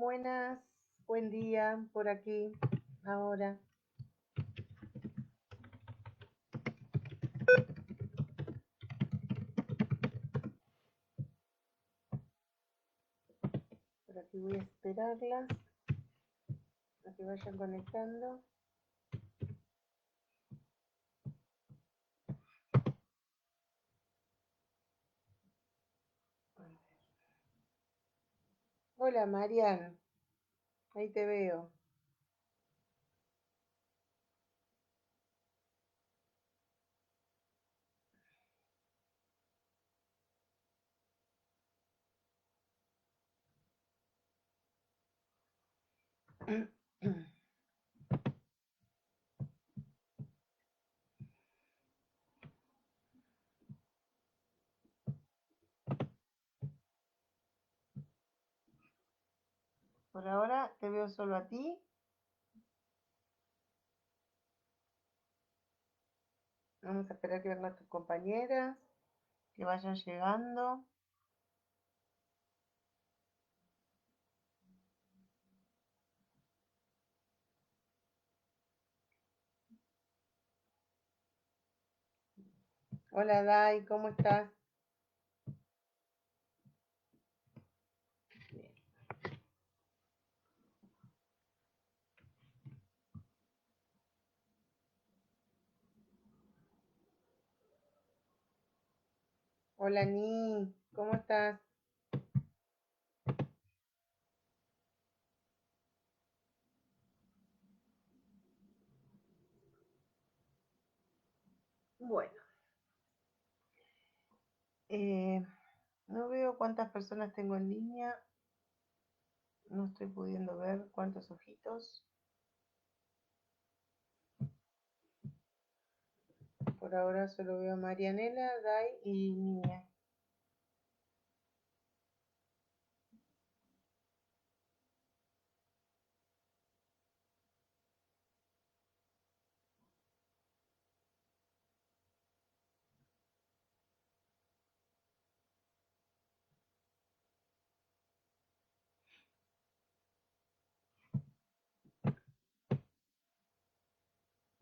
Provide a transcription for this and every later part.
Buenas, buen día por aquí, ahora. Por aquí voy a esperarlas a que vayan conectando. Hola, Marian, ahí te veo. Por ahora te veo solo a ti. Vamos a esperar que vengan tus compañeras, que vayan llegando. Hola, Dai, ¿cómo estás? Bien. Hola, Ni, ¿cómo estás? Bueno, eh, no veo cuántas personas tengo en línea. No estoy pudiendo ver cuántos ojitos. Por ahora solo veo a Marianela, Dai y Niña.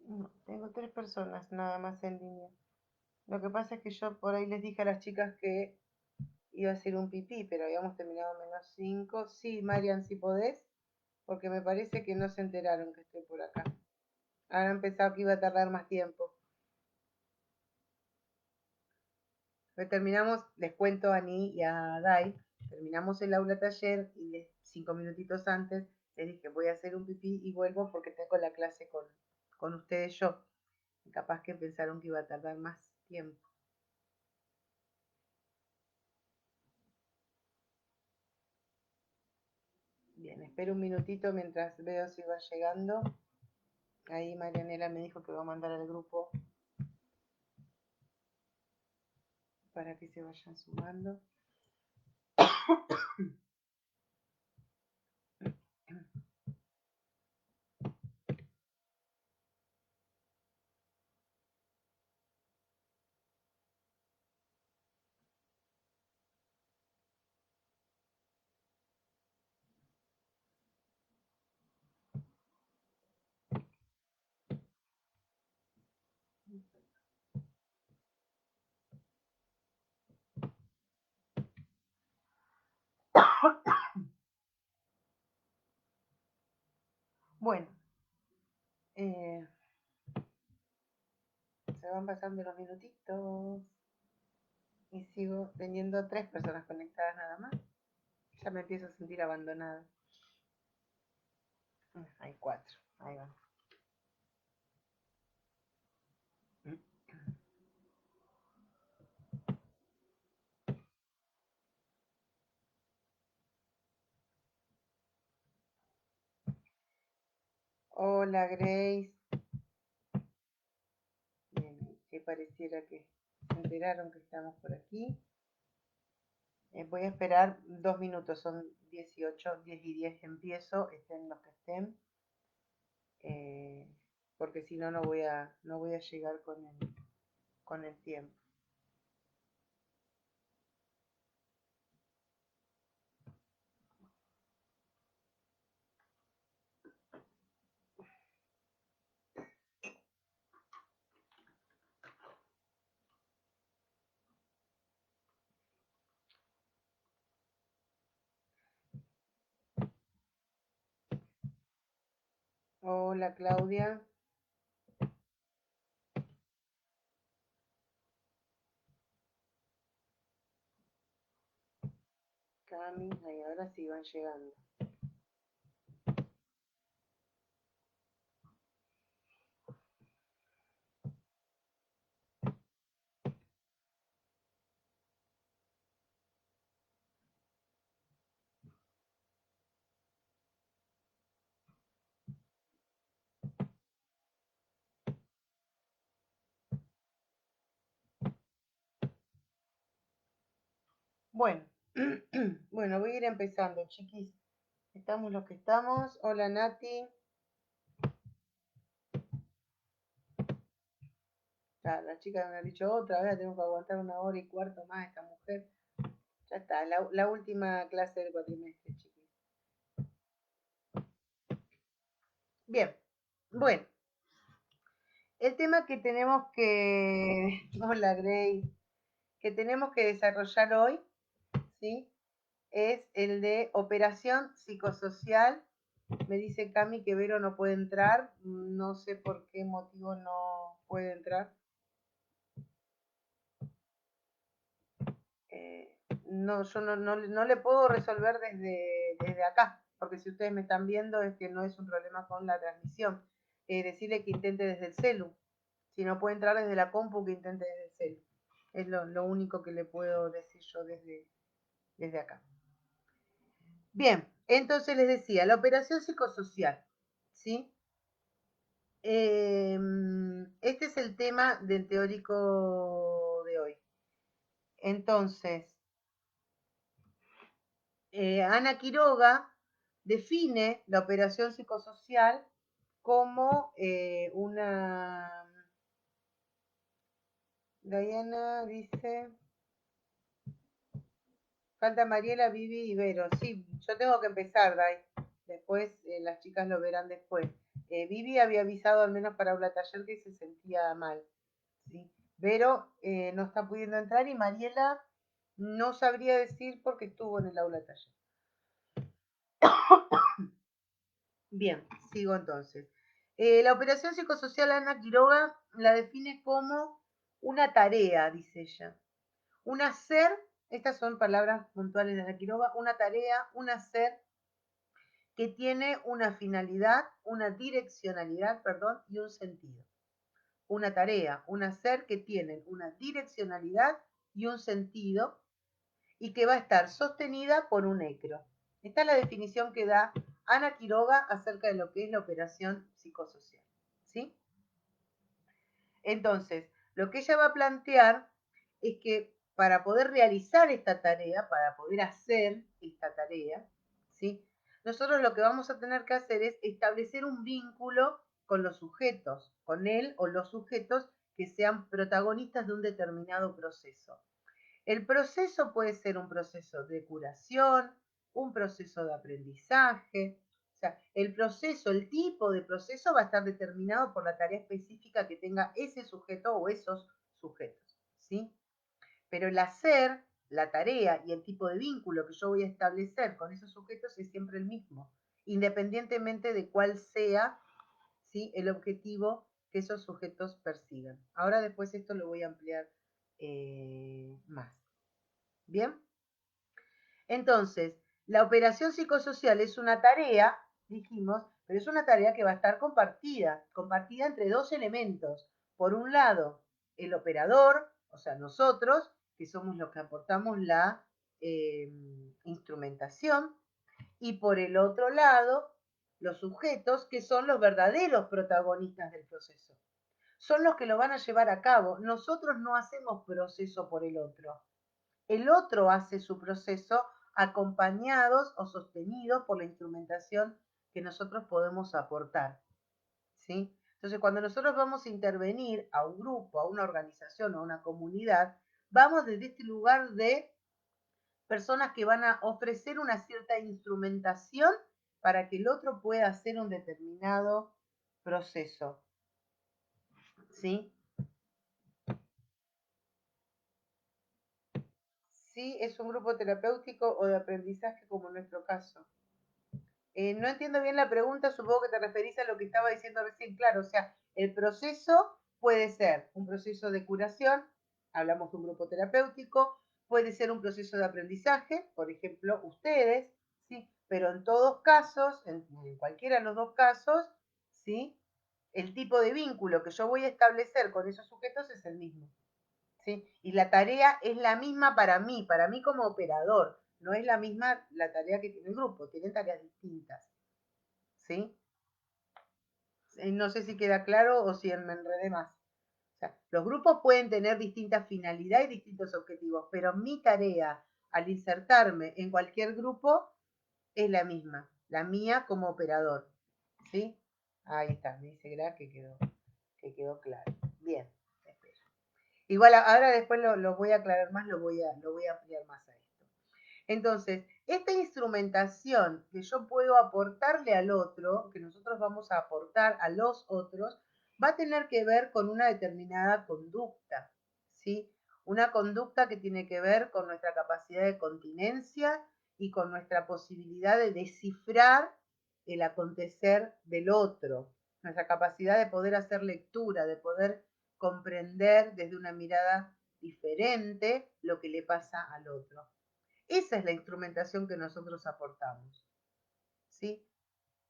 No, tengo 3 personas nada más en línea. Lo que pasa es que yo por ahí les dije a las chicas que iba a hacer un pipí, pero habíamos terminado -5. Sí, Marian, si podés, porque me parece que no se enteraron que estoy por acá. Habrán pensado que iba a tardar más tiempo. Pero terminamos, les cuento a Ani y a Dai, terminamos el aula taller y 5 minutitos antes les dije voy a hacer un pipí y vuelvo porque tengo la clase con ustedes yo. Capaz que pensaron que iba a tardar más tiempo. Bien, espero un minutito mientras veo si va llegando. Ahí Marianela me dijo que va a mandar al grupo para que se vayan sumando. Bueno, se van pasando los minutitos y sigo teniendo 3 personas conectadas nada más. Ya me empiezo a sentir abandonada. Hay 4, ahí va. Hola Grace. Bien, que pareciera que se enteraron que estamos por aquí. Voy a esperar 2 minutos, son 18, 10 y 10 empiezo, estén los que estén, eh, porque si no, no voy a llegar con el tiempo. Hola Claudia. Cami, ahí ahora sí van llegando. Bueno, bueno, voy a ir empezando, chiquis. Estamos los que estamos. Hola Nati. Ya, la chica me ha dicho otra vez, tengo que aguantar 1 hora y cuarto más esta mujer. Ya está, la última clase del cuatrimestre, chiquis. Bien, bueno, el tema que tenemos que, hola Grey, que tenemos que desarrollar hoy, ¿sí? Es el de operación psicosocial. Me dice Cami que Vero no puede entrar, no sé por qué motivo no puede entrar. No, yo no le puedo resolver desde acá, porque si ustedes me están viendo es que no es un problema con la transmisión. Decirle que intente desde el celu. Si no puede entrar desde la compu, que intente desde el celu. Es lo único que le puedo decir yo desde acá. Bien, entonces les decía, la operación psicosocial, ¿sí? Este es el tema del teórico de hoy. Entonces, Ana Quiroga define la operación psicosocial como una... Diana dice... Falta Mariela, Vivi y Vero. Sí, yo tengo que empezar, Dai. Después las chicas lo verán después. Vivi había avisado al menos para Aula Taller que se sentía mal. ¿Sí? Vero no está pudiendo entrar y Mariela no sabría decir porque estuvo en el Aula Taller. Bien, sigo entonces. La operación psicosocial Ana Quiroga la define como una tarea, dice ella. Un hacer, estas son palabras puntuales de Ana Quiroga, una tarea, un hacer que tiene una finalidad, una direccionalidad, perdón, y un sentido. Una tarea, un hacer que tienen una direccionalidad y un sentido y que va a estar sostenida por un ecro. Esta es la definición que da Ana Quiroga acerca de lo que es la operación psicosocial. ¿Sí? Entonces, lo que ella va a plantear es que para poder realizar esta tarea, para poder hacer esta tarea, ¿sí? Nosotros lo que vamos a tener que hacer es establecer un vínculo con los sujetos, con él o los sujetos que sean protagonistas de un determinado proceso. El proceso puede ser un proceso de curación, un proceso de aprendizaje. O sea, el proceso, el tipo de proceso va a estar determinado por la tarea específica que tenga ese sujeto o esos sujetos, ¿sí? Pero el hacer, la tarea y el tipo de vínculo que yo voy a establecer con esos sujetos es siempre el mismo, independientemente de cuál sea, ¿sí?, el objetivo que esos sujetos persigan. Ahora después esto lo voy a ampliar más. ¿Bien? Entonces, la operación psicosocial es una tarea, dijimos, pero es una tarea que va a estar compartida entre dos elementos. Por un lado, el operador, o sea, nosotros, que somos los que aportamos la instrumentación, y por el otro lado, los sujetos, que son los verdaderos protagonistas del proceso. Son los que lo van a llevar a cabo. Nosotros no hacemos proceso por el otro. El otro hace su proceso acompañados o sostenidos por la instrumentación que nosotros podemos aportar. ¿Sí? Entonces, cuando nosotros vamos a intervenir a un grupo, a una organización o a una comunidad, vamos desde este lugar de personas que van a ofrecer una cierta instrumentación para que el otro pueda hacer un determinado proceso. ¿Sí? Sí, es un grupo terapéutico o de aprendizaje como en nuestro caso. No entiendo bien la pregunta, supongo que te referís a lo que estaba diciendo recién. Claro, o sea, el proceso puede ser un proceso de curación, hablamos de un grupo terapéutico, puede ser un proceso de aprendizaje, por ejemplo, ustedes, ¿sí? Pero en todos casos, en cualquiera de los dos casos, ¿sí? El tipo de vínculo que yo voy a establecer con esos sujetos es el mismo. ¿Sí? Y la tarea es la misma para mí como operador, no es la misma la tarea que tiene el grupo, tienen tareas distintas. ¿Sí? No sé si queda claro o si me enredé más. O sea, los grupos pueden tener distintas finalidades y distintos objetivos, pero mi tarea al insertarme en cualquier grupo es la misma, la mía como operador. ¿Sí? Ahí está, me dice Gra que quedó claro. Bien, espero. Igual ahora después lo voy a aclarar más, lo voy a ampliar más a esto. Entonces, esta instrumentación que yo puedo aportarle al otro, que nosotros vamos a aportar a los otros, va a tener que ver con una determinada conducta, ¿sí? Una conducta que tiene que ver con nuestra capacidad de continencia y con nuestra posibilidad de descifrar el acontecer del otro, nuestra capacidad de poder hacer lectura, de poder comprender desde una mirada diferente lo que le pasa al otro. Esa es la instrumentación que nosotros aportamos. ¿Sí?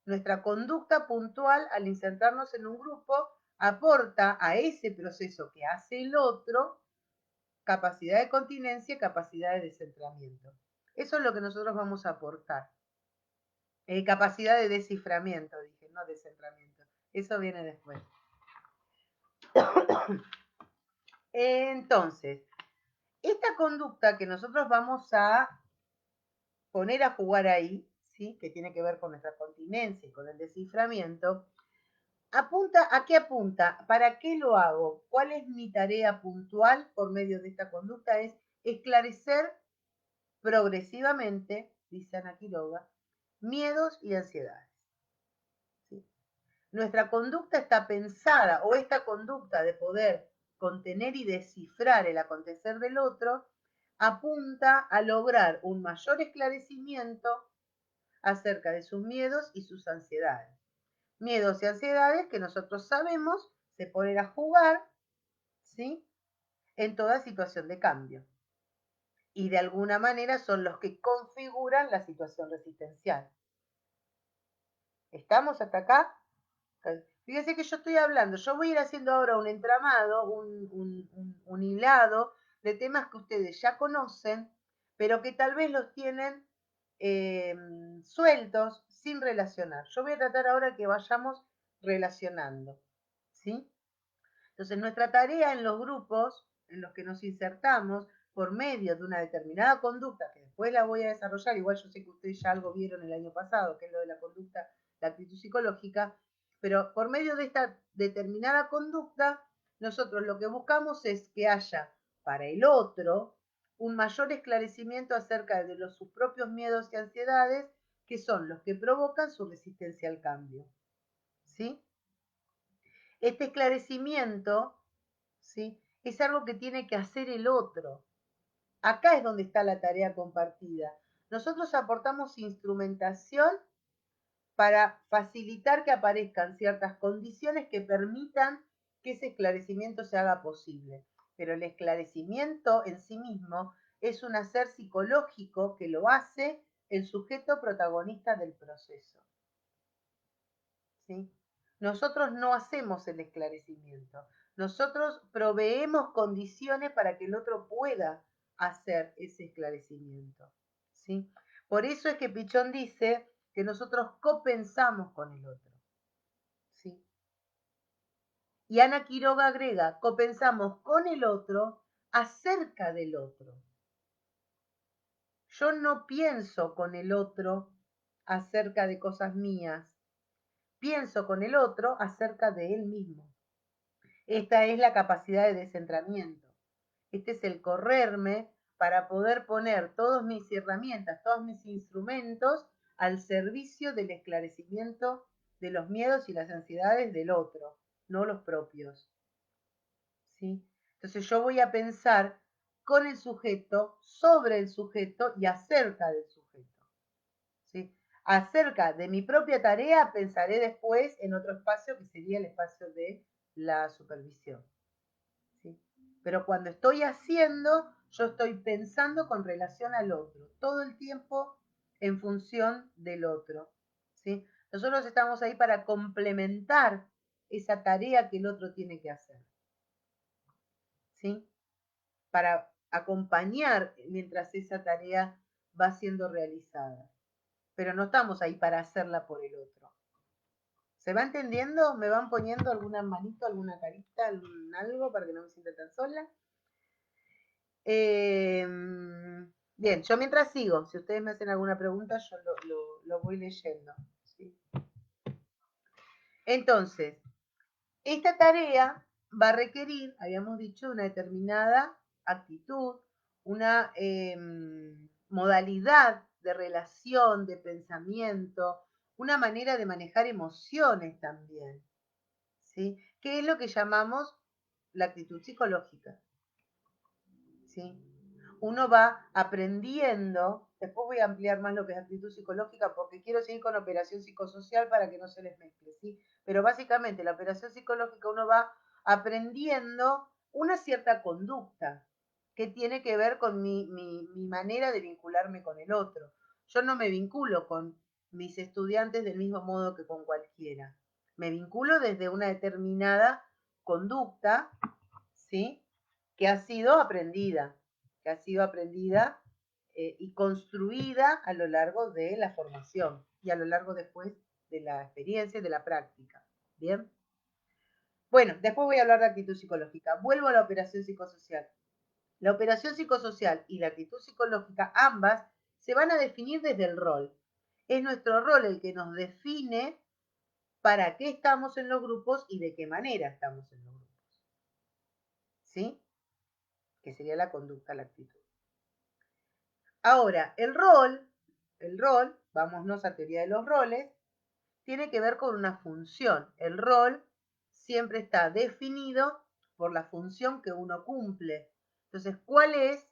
Nuestra conducta puntual al insertarnos en un grupo aporta a ese proceso que hace el otro capacidad de continencia y capacidad de descentramiento. Eso es lo que nosotros vamos a aportar. Capacidad de desciframiento, dije, no descentramiento. Eso viene después. Entonces, esta conducta que nosotros vamos a poner a jugar ahí, ¿sí? Que tiene que ver con nuestra continencia y con el desciframiento, apunta, ¿a qué apunta? ¿Para qué lo hago? ¿Cuál es mi tarea puntual por medio de esta conducta? Es esclarecer progresivamente, dice Ana Quiroga, miedos y ansiedades. ¿Sí? Nuestra conducta está pensada, o esta conducta de poder contener y descifrar el acontecer del otro, apunta a lograr un mayor esclarecimiento acerca de sus miedos y sus ansiedades. Miedos y ansiedades que nosotros sabemos se ponen a jugar, ¿sí? En toda situación de cambio. Y de alguna manera son los que configuran la situación resistencial. ¿Estamos hasta acá? Fíjense que yo estoy hablando, yo voy a ir haciendo ahora un entramado, un hilado de temas que ustedes ya conocen, pero que tal vez los tienen sueltos, sin relacionar. Yo voy a tratar ahora que vayamos relacionando, ¿sí? Entonces, nuestra tarea en los grupos en los que nos insertamos por medio de una determinada conducta, que después la voy a desarrollar, igual yo sé que ustedes ya algo vieron el año pasado, que es lo de la conducta, la actitud psicológica, pero por medio de esta determinada conducta, nosotros lo que buscamos es que haya para el otro un mayor esclarecimiento acerca de sus propios miedos y ansiedades, que son los que provocan su resistencia al cambio. ¿Sí? Este esclarecimiento, ¿sí? Es algo que tiene que hacer el otro. Acá es donde está la tarea compartida. Nosotros aportamos instrumentación para facilitar que aparezcan ciertas condiciones que permitan que ese esclarecimiento se haga posible. Pero el esclarecimiento en sí mismo es un hacer psicológico que lo hace el sujeto protagonista del proceso. ¿Sí? Nosotros no hacemos el esclarecimiento. Nosotros proveemos condiciones para que el otro pueda hacer ese esclarecimiento. ¿Sí? Por eso es que Pichón dice que nosotros copensamos con el otro. ¿Sí? Y Ana Quiroga agrega, copensamos con el otro acerca del otro. Yo no pienso con el otro acerca de cosas mías, pienso con el otro acerca de él mismo. Esta es la capacidad de descentramiento. Este es el correrme para poder poner todas mis herramientas, todos mis instrumentos al servicio del esclarecimiento de los miedos y las ansiedades del otro, no los propios. ¿Sí? Entonces yo voy a pensar con el sujeto, sobre el sujeto y acerca del sujeto. ¿Sí? Acerca de mi propia tarea pensaré después en otro espacio que sería el espacio de la supervisión. ¿Sí? Pero cuando estoy haciendo, yo estoy pensando con relación al otro, todo el tiempo en función del otro. ¿Sí? Nosotros estamos ahí para complementar esa tarea que el otro tiene que hacer. ¿Sí? Para acompañar mientras esa tarea va siendo realizada. Pero no estamos ahí para hacerla por el otro. ¿Se va entendiendo? ¿Me van poniendo alguna manito, alguna carita, algo para que no me sienta tan sola? Bien, yo mientras sigo, si ustedes me hacen alguna pregunta, yo lo voy leyendo. ¿Sí? Entonces, esta tarea va a requerir, habíamos dicho, una determinada actitud, una modalidad de relación, de pensamiento, una manera de manejar emociones también, ¿sí? Que es lo que llamamos la actitud psicológica, ¿sí? Uno va aprendiendo, después voy a ampliar más lo que es actitud psicológica porque quiero seguir con operación psicosocial para que no se les mezcle, ¿sí? Pero básicamente la operación psicológica uno va aprendiendo una cierta conducta que tiene que ver con mi manera de vincularme con el otro. Yo no me vinculo con mis estudiantes del mismo modo que con cualquiera. Me vinculo desde una determinada conducta, ¿sí? Que ha sido aprendida, y construida a lo largo de la formación y a lo largo después de la experiencia y de la práctica. ¿Bien? Bueno, después voy a hablar de actitud psicológica. Vuelvo a la operación psicosocial. La operación psicosocial y la actitud psicológica, ambas, se van a definir desde el rol. Es nuestro rol el que nos define para qué estamos en los grupos y de qué manera estamos en los grupos. ¿Sí? Que sería la conducta, la actitud. Ahora, el rol, vámonos a teoría de los roles, tiene que ver con una función. El rol siempre está definido por la función que uno cumple. Entonces, ¿cuál es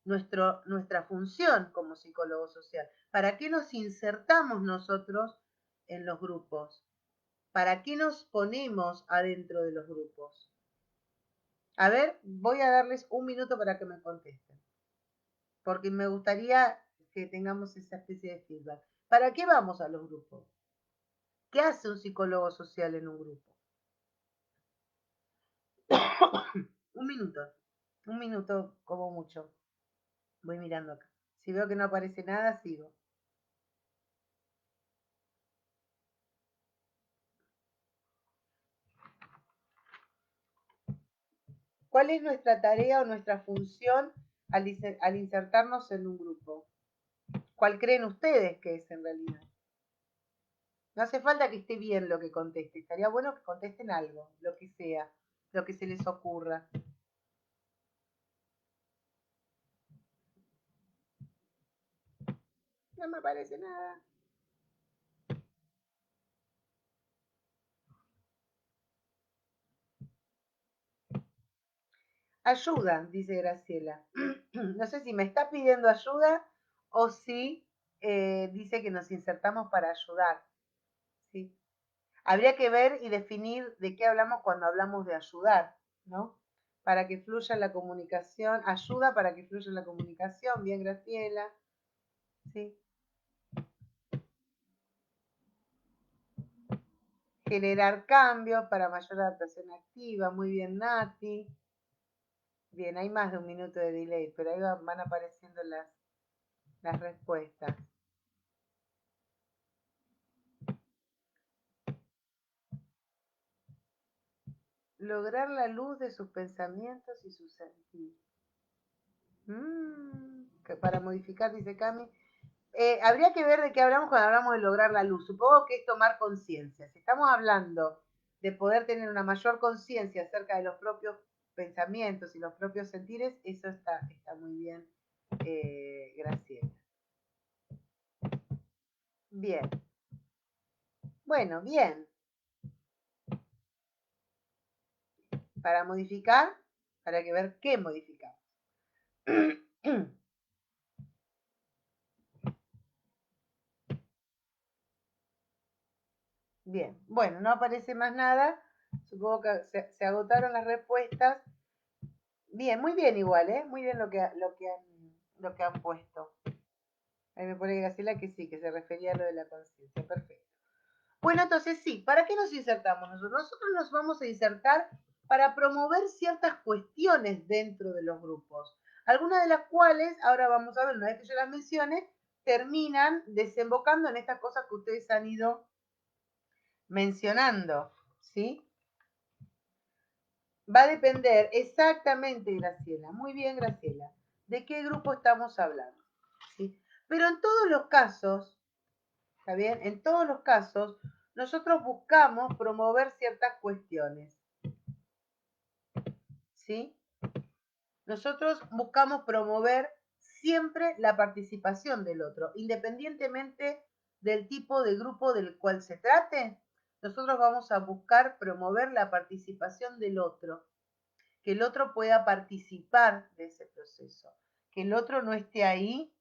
nuestra función como psicólogo social? ¿Para qué nos insertamos nosotros en los grupos? ¿Para qué nos ponemos adentro de los grupos? A ver, voy a darles un minuto para que me contesten, porque me gustaría que tengamos esa especie de feedback. ¿Para qué vamos a los grupos? ¿Qué hace un psicólogo social en un grupo? Un minuto como mucho. Voy mirando acá. Si veo que no aparece nada, sigo. ¿Cuál es nuestra tarea o nuestra función al insertarnos en un grupo? ¿Cuál creen ustedes que es en realidad? No hace falta que esté bien lo que conteste. Estaría bueno que contesten algo, lo que sea, lo que se les ocurra. No me aparece nada. Ayuda, dice Graciela. No sé si me está pidiendo ayuda o si dice que nos insertamos para ayudar. ¿Sí? Habría que ver y definir de qué hablamos cuando hablamos de ayudar, ¿no? Para que fluya la comunicación, ayuda para que fluya la comunicación, bien Graciela. ¿Sí? Generar cambios para mayor adaptación activa, muy bien Nati. Bien, hay más de un minuto de delay, pero ahí van apareciendo las respuestas. Lograr la luz de sus pensamientos y sus sentidos. Para modificar, dice Cami. Habría que ver de qué hablamos cuando hablamos de lograr la luz. Supongo que es tomar conciencia. Si estamos hablando de poder tener una mayor conciencia acerca de los propios pensamientos y los propios sentires, eso está muy bien, Graciela. Bien. Bueno, bien. Para modificar, habrá que ver qué modificar. Bien, bueno, no aparece más nada. Supongo que se agotaron las respuestas. Bien, muy bien igual, ¿eh? Muy bien lo que han puesto. Ahí me pone Graciela que sí, que se refería a lo de la conciencia. Perfecto. Bueno, entonces sí, ¿para qué nos insertamos nosotros? Nosotros nos vamos a insertar para promover ciertas cuestiones dentro de los grupos. Algunas de las cuales, ahora vamos a ver, una vez que yo las mencione, terminan desembocando en estas cosas que ustedes han ido mencionando, ¿sí? Va a depender exactamente, Graciela, muy bien, Graciela, de qué grupo estamos hablando, ¿sí? Pero en todos los casos, ¿está bien? En todos los casos, nosotros buscamos promover ciertas cuestiones, ¿sí? Nosotros buscamos promover siempre la participación del otro, independientemente del tipo de grupo del cual se trate. Nosotros vamos a buscar promover la participación del otro, que el otro pueda participar de ese proceso, que el otro no esté ahí,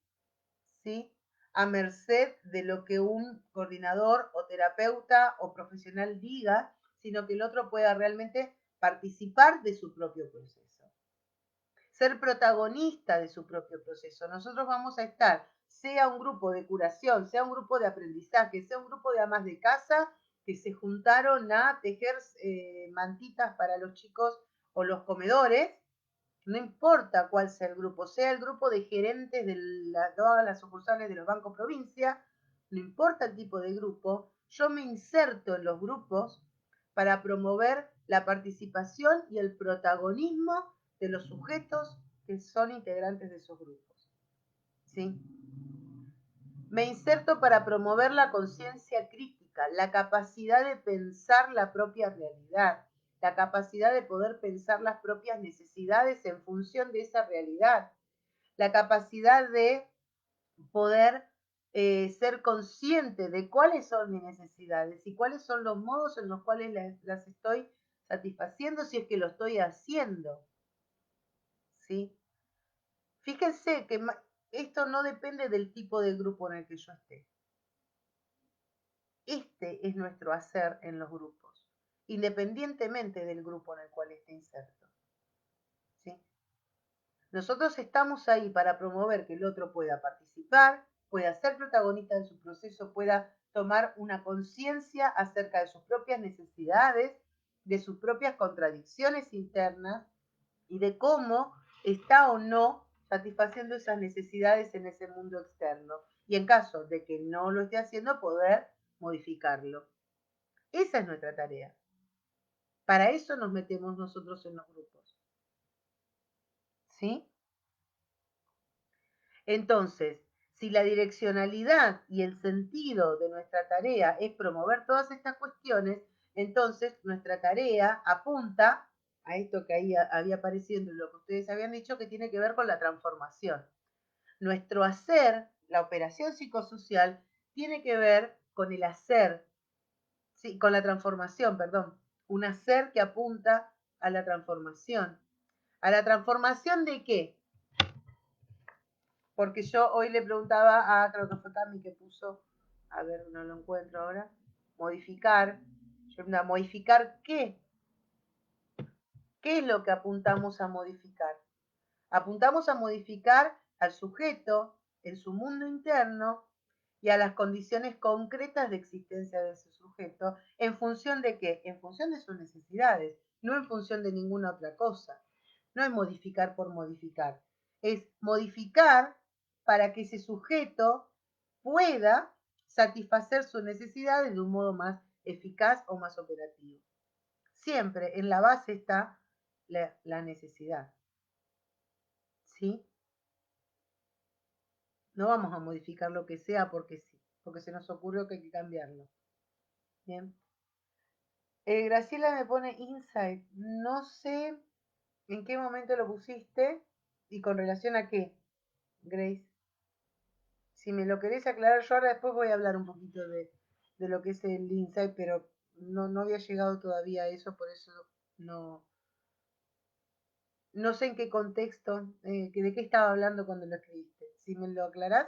¿sí? A merced de lo que un coordinador o terapeuta o profesional diga, sino que el otro pueda realmente participar de su propio proceso, ser protagonista de su propio proceso. Nosotros vamos a estar, sea un grupo de curación, sea un grupo de aprendizaje, sea un grupo de amas de casa que se juntaron a tejer mantitas para los chicos o los comedores, no importa cuál sea el grupo de gerentes de todas las sucursales de los bancos provincia, no importa el tipo de grupo, yo me inserto en los grupos para promover la participación y el protagonismo de los sujetos que son integrantes de esos grupos. ¿Sí? Me inserto para promover la conciencia crítica, la capacidad de pensar la propia realidad, la capacidad de poder pensar las propias necesidades en función de esa realidad, la capacidad de poder ser consciente de cuáles son mis necesidades y cuáles son los modos en los cuales las estoy satisfaciendo si es que lo estoy haciendo. ¿Sí? Fíjense que esto no depende del tipo de grupo en el que yo esté. Este es nuestro hacer en los grupos, independientemente del grupo en el cual esté inserto. ¿Sí? Nosotros estamos ahí para promover que el otro pueda participar, pueda ser protagonista de su proceso, pueda tomar una conciencia acerca de sus propias necesidades, de sus propias contradicciones internas y de cómo está o no satisfaciendo esas necesidades en ese mundo externo. Y en caso de que no lo esté haciendo, poder modificarlo. Esa es nuestra tarea. Para eso nos metemos nosotros en los grupos. ¿Sí? Entonces, si la direccionalidad y el sentido de nuestra tarea es promover todas estas cuestiones, entonces nuestra tarea apunta a esto que ahí había aparecido en lo que ustedes habían dicho, que tiene que ver con la transformación. Nuestro hacer, la operación psicosocial, tiene que ver con el hacer, sí, con la transformación, perdón, un hacer que apunta a la transformación. ¿A la transformación de qué? Porque yo hoy le preguntaba a, creo que fue Cami que puso, a ver, no lo encuentro ahora, modificar. Yo preguntaba, ¿modificar qué? ¿Qué es lo que apuntamos a modificar? Apuntamos a modificar al sujeto en su mundo interno y a las condiciones concretas de existencia de ese sujeto, ¿en función de qué? En función de sus necesidades, no en función de ninguna otra cosa. No es modificar por modificar, es modificar para que ese sujeto pueda satisfacer sus necesidades de un modo más eficaz o más operativo. Siempre en la base está la necesidad. ¿Sí? No vamos a modificar lo que sea porque sí, porque se nos ocurrió que hay que cambiarlo. Bien. Graciela me pone insight. No sé en qué momento lo pusiste y con relación a qué, Grace. Si me lo querés aclarar, yo ahora después voy a hablar un poquito de lo que es el insight, pero no había llegado todavía a eso, por eso no, no sé en qué contexto, de qué estaba hablando cuando lo escribiste. Si me lo aclarás,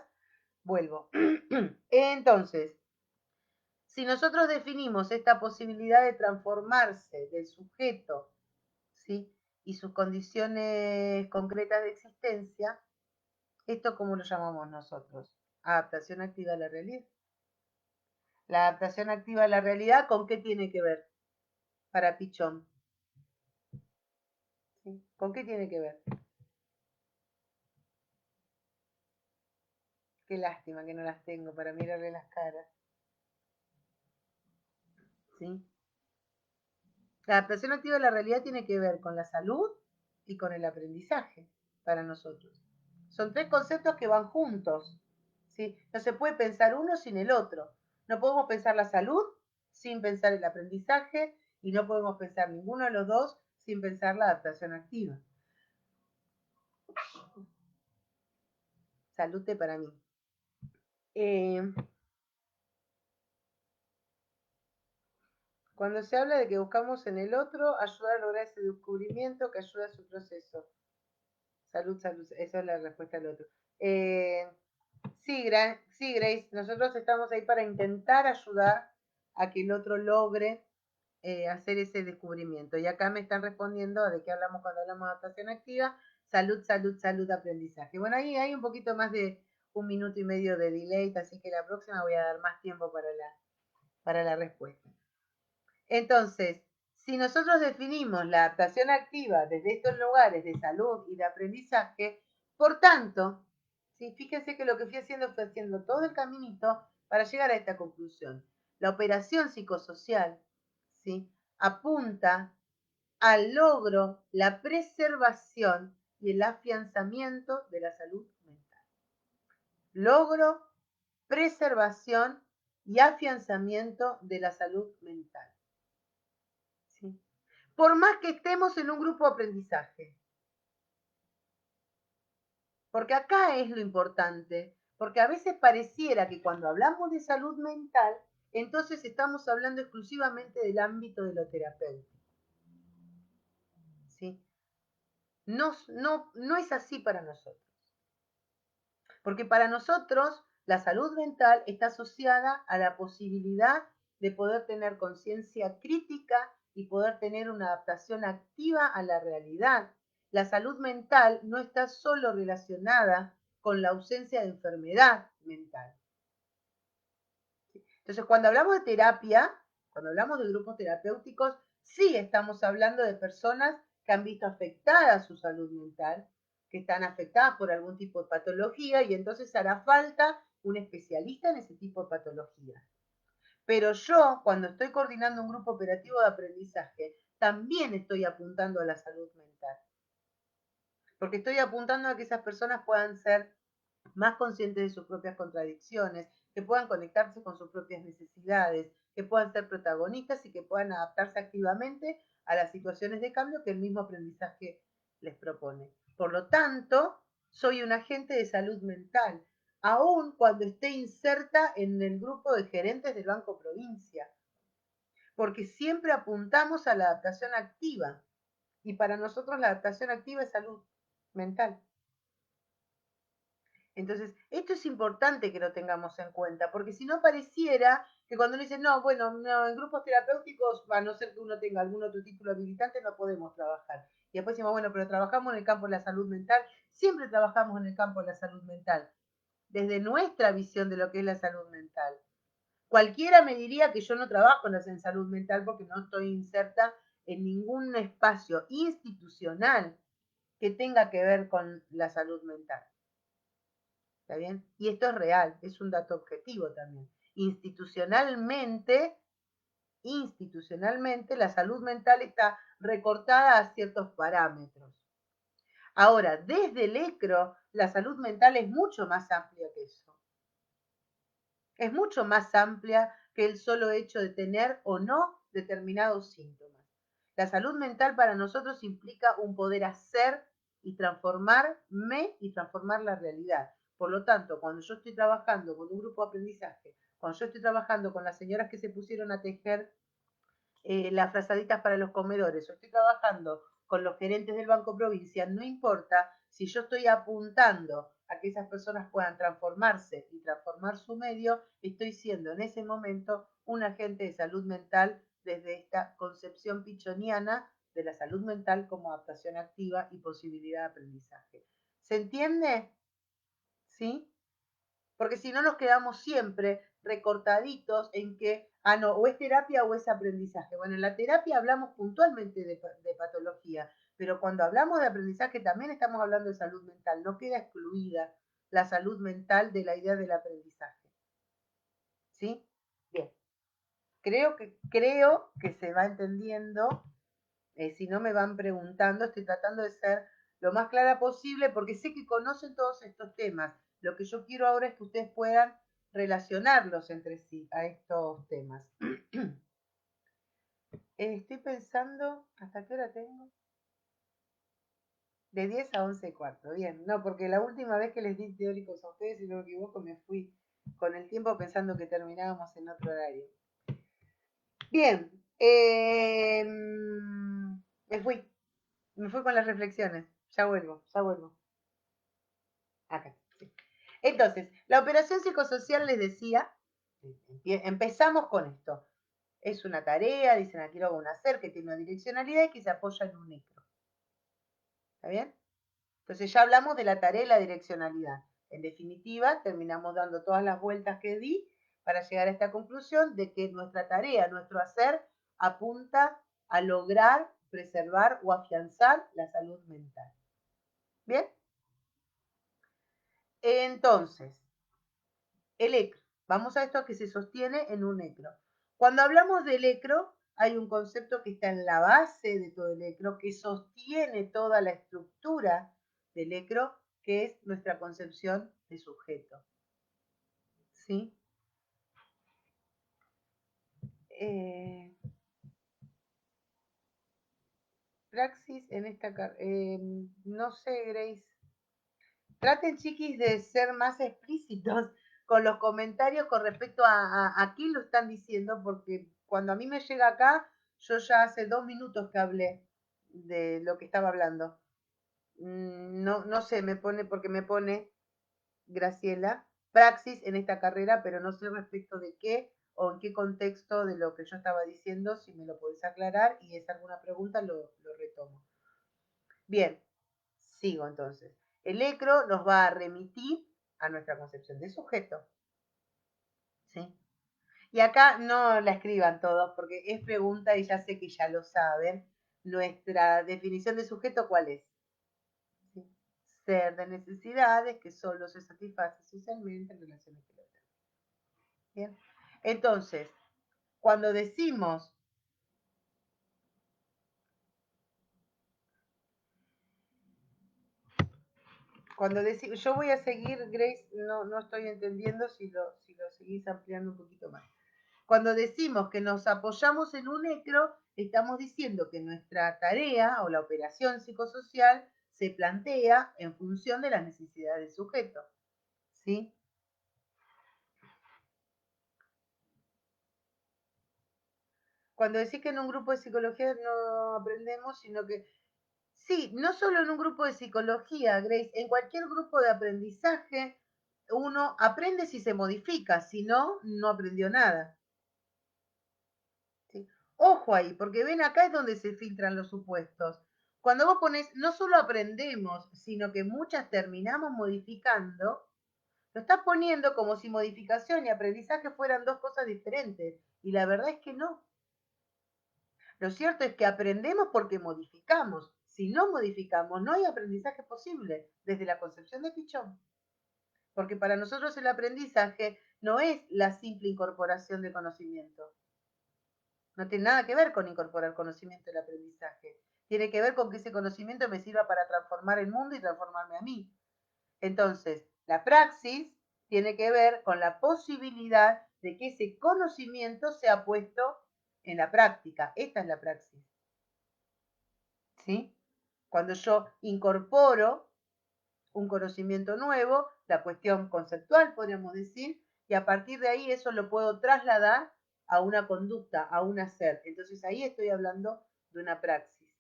vuelvo. Entonces, Si nosotros definimos esta posibilidad de transformarse del sujeto, ¿sí?, y sus condiciones concretas de existencia, ¿esto cómo lo llamamos nosotros? Adaptación activa a la realidad. La adaptación activa a la realidad, ¿con qué tiene que ver? Para Pichón. ¿Sí? ¿Con qué tiene que ver? Qué lástima que no las tengo para mirarle las caras. ¿Sí? La adaptación activa a la realidad tiene que ver con la salud y con el aprendizaje para nosotros. Son tres conceptos que van juntos. ¿Sí? No se puede pensar uno sin el otro. No podemos pensar la salud sin pensar el aprendizaje y no podemos pensar ninguno de los dos sin pensar la adaptación activa. Salute para mí. Cuando se habla de que buscamos en el otro, ayudar a lograr ese descubrimiento que ayuda a su proceso. Salud, salud, esa es la respuesta al otro. Sí, Grace, nosotros estamos ahí para intentar ayudar a que el otro logre hacer ese descubrimiento. Y acá me están respondiendo de qué hablamos cuando hablamos de adaptación activa. Salud, salud, salud, aprendizaje. Bueno, ahí hay un poquito más de 1 minuto y medio de delay, así que la próxima voy a dar más tiempo para la respuesta. Entonces, si nosotros definimos la adaptación activa desde estos lugares de salud y de aprendizaje, por tanto, ¿sí?, fíjense que lo que fui haciendo fue haciendo todo el caminito para llegar a esta conclusión. La operación psicosocial, ¿sí?, apunta al logro, la preservación y el afianzamiento de la salud mental. Logro, preservación y afianzamiento de la salud mental. ¿Sí? Por más que estemos en un grupo de aprendizaje. Porque acá es lo importante, porque a veces pareciera que cuando hablamos de salud mental, entonces estamos hablando exclusivamente del ámbito de lo terapéutico. ¿Sí? No es así para nosotros. Porque para nosotros la salud mental está asociada a la posibilidad de poder tener conciencia crítica y poder tener una adaptación activa a la realidad. La salud mental no está solo relacionada con la ausencia de enfermedad mental. Entonces, cuando hablamos de terapia, cuando hablamos de grupos terapéuticos, sí estamos hablando de personas que han visto afectada su salud mental, que están afectadas por algún tipo de patología y entonces hará falta un especialista en ese tipo de patología. Pero yo, cuando estoy coordinando un grupo operativo de aprendizaje, también estoy apuntando a la salud mental. Porque estoy apuntando a que esas personas puedan ser más conscientes de sus propias contradicciones, que puedan conectarse con sus propias necesidades, que puedan ser protagonistas y que puedan adaptarse activamente a las situaciones de cambio que el mismo aprendizaje les propone. Por lo tanto, soy un agente de salud mental, aun cuando esté inserta en el grupo de gerentes del Banco Provincia, porque siempre apuntamos a la adaptación activa y para nosotros la adaptación activa es salud mental. Entonces, esto es importante que lo tengamos en cuenta, porque si no pareciera que cuando uno dice, no, bueno, no, en grupos terapéuticos, a no ser que uno tenga algún otro título habilitante, no podemos trabajar. Y después decimos, bueno, pero trabajamos en el campo de la salud mental, siempre trabajamos en el campo de la salud mental, desde nuestra visión de lo que es la salud mental. Cualquiera me diría que yo no trabajo en salud mental porque no estoy inserta en ningún espacio institucional que tenga que ver con la salud mental. ¿Está bien? Y esto es real, es un dato objetivo también. Institucionalmente, la salud mental está recortada a ciertos parámetros. Ahora, desde el ECRO, la salud mental es mucho más amplia que eso. Es mucho más amplia que el solo hecho de tener o no determinados síntomas. La salud mental para nosotros implica un poder hacer y transformarme y transformar la realidad. Por lo tanto, cuando yo estoy trabajando con un grupo de aprendizaje, cuando yo estoy trabajando con las señoras que se pusieron a tejer las frazaditas para los comedores, o estoy trabajando con los gerentes del Banco Provincia, no importa si yo estoy apuntando a que esas personas puedan transformarse y transformar su medio, estoy siendo en ese momento un agente de salud mental desde esta concepción pichoniana de la salud mental como adaptación activa y posibilidad de aprendizaje. ¿Se entiende? ¿Sí? Porque si no nos quedamos siempre recortaditos en que, no, o es terapia o es aprendizaje. Bueno, en la terapia hablamos puntualmente de patología, pero cuando hablamos de aprendizaje también estamos hablando de salud mental. No queda excluida la salud mental de la idea del aprendizaje. ¿Sí? Bien. Creo que se va entendiendo. Si no me van preguntando, estoy tratando de ser lo más clara posible porque sé que conocen todos estos temas. Lo que yo quiero ahora es que ustedes puedan relacionarlos entre sí a estos temas. Estoy pensando, ¿hasta qué hora tengo? De 10 a 11 y cuarto. Bien, no, porque la última vez que les di teóricos a ustedes, si no me equivoco, me fui con el tiempo pensando que terminábamos en otro horario. Bien, me fui con las reflexiones. Ya vuelvo, ya vuelvo. Acá, sí. Entonces, la operación psicosocial les decía, empezamos con esto. Es una tarea, dicen aquí lo hago un hacer, que tiene una direccionalidad y que se apoya en un necro. ¿Está bien? Entonces ya hablamos de la tarea y la direccionalidad. En definitiva, terminamos dando todas las vueltas que di para llegar a esta conclusión de que nuestra tarea, nuestro hacer, apunta a lograr, preservar o afianzar la salud mental. ¿Bien? Entonces, el ecro. Vamos a esto que se sostiene en un ecro. Cuando hablamos del ecro, hay un concepto que está en la base de todo el ecro, que sostiene toda la estructura del ecro, que es nuestra concepción de sujeto. ¿Sí? Praxis en esta... no sé, Grace. Traten, chiquis, de ser más explícitos con los comentarios con respecto a quién lo están diciendo, porque cuando a mí me llega acá, yo ya hace 2 minutos que hablé de lo que estaba hablando. No, no sé, porque me pone Graciela, praxis en esta carrera, pero no sé respecto de qué o en qué contexto de lo que yo estaba diciendo, si me lo podés aclarar y es alguna pregunta, lo retomo. Bien, sigo entonces. El ecro nos va a remitir a nuestra concepción de sujeto. ¿Sí? Y acá no la escriban todos porque es pregunta y ya sé que ya lo saben. Nuestra definición de sujeto, ¿cuál es? ¿Sí? Ser de necesidades que solo se satisface socialmente en relaciones con otros. Bien. Entonces, cuando decimos yo voy a seguir, Grace, no estoy entendiendo si lo seguís ampliando un poquito más. Cuando decimos que nos apoyamos en un ecro, estamos diciendo que nuestra tarea o la operación psicosocial se plantea en función de las necesidades del sujeto. ¿Sí? Cuando decís que en un grupo de psicología no aprendemos, sino que sí, no solo en un grupo de psicología, Grace, en cualquier grupo de aprendizaje uno aprende si se modifica, si no, no aprendió nada. ¿Sí? Ojo ahí, porque ven acá es donde se filtran los supuestos. Cuando vos pones, no solo aprendemos, sino que muchas terminamos modificando, lo estás poniendo como si modificación y aprendizaje fueran dos cosas diferentes. Y la verdad es que no. Lo cierto es que aprendemos porque modificamos. Si no modificamos, no hay aprendizaje posible desde la concepción de Pichón. Porque para nosotros el aprendizaje no es la simple incorporación de conocimiento. No tiene nada que ver con incorporar conocimiento al aprendizaje. Tiene que ver con que ese conocimiento me sirva para transformar el mundo y transformarme a mí. Entonces, la praxis tiene que ver con la posibilidad de que ese conocimiento sea puesto en la práctica. Esta es la praxis. ¿Sí? Cuando yo incorporo un conocimiento nuevo, la cuestión conceptual, podríamos decir, y a partir de ahí eso lo puedo trasladar a una conducta, a un hacer. Entonces ahí estoy hablando de una praxis.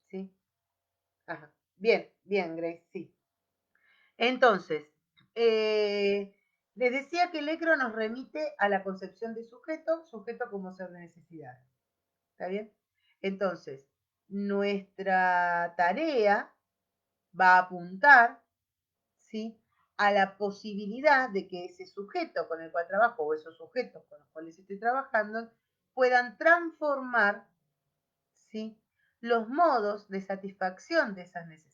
¿Sí? Ajá. Bien, bien, Grace, sí. Entonces, les decía que el ECRO nos remite a la concepción de sujeto, sujeto como ser de necesidad. ¿Está bien? Entonces, nuestra tarea va a apuntar, ¿sí?, a la posibilidad de que ese sujeto con el cual trabajo o esos sujetos con los cuales estoy trabajando puedan transformar, ¿sí?, los modos de satisfacción de esas necesidades.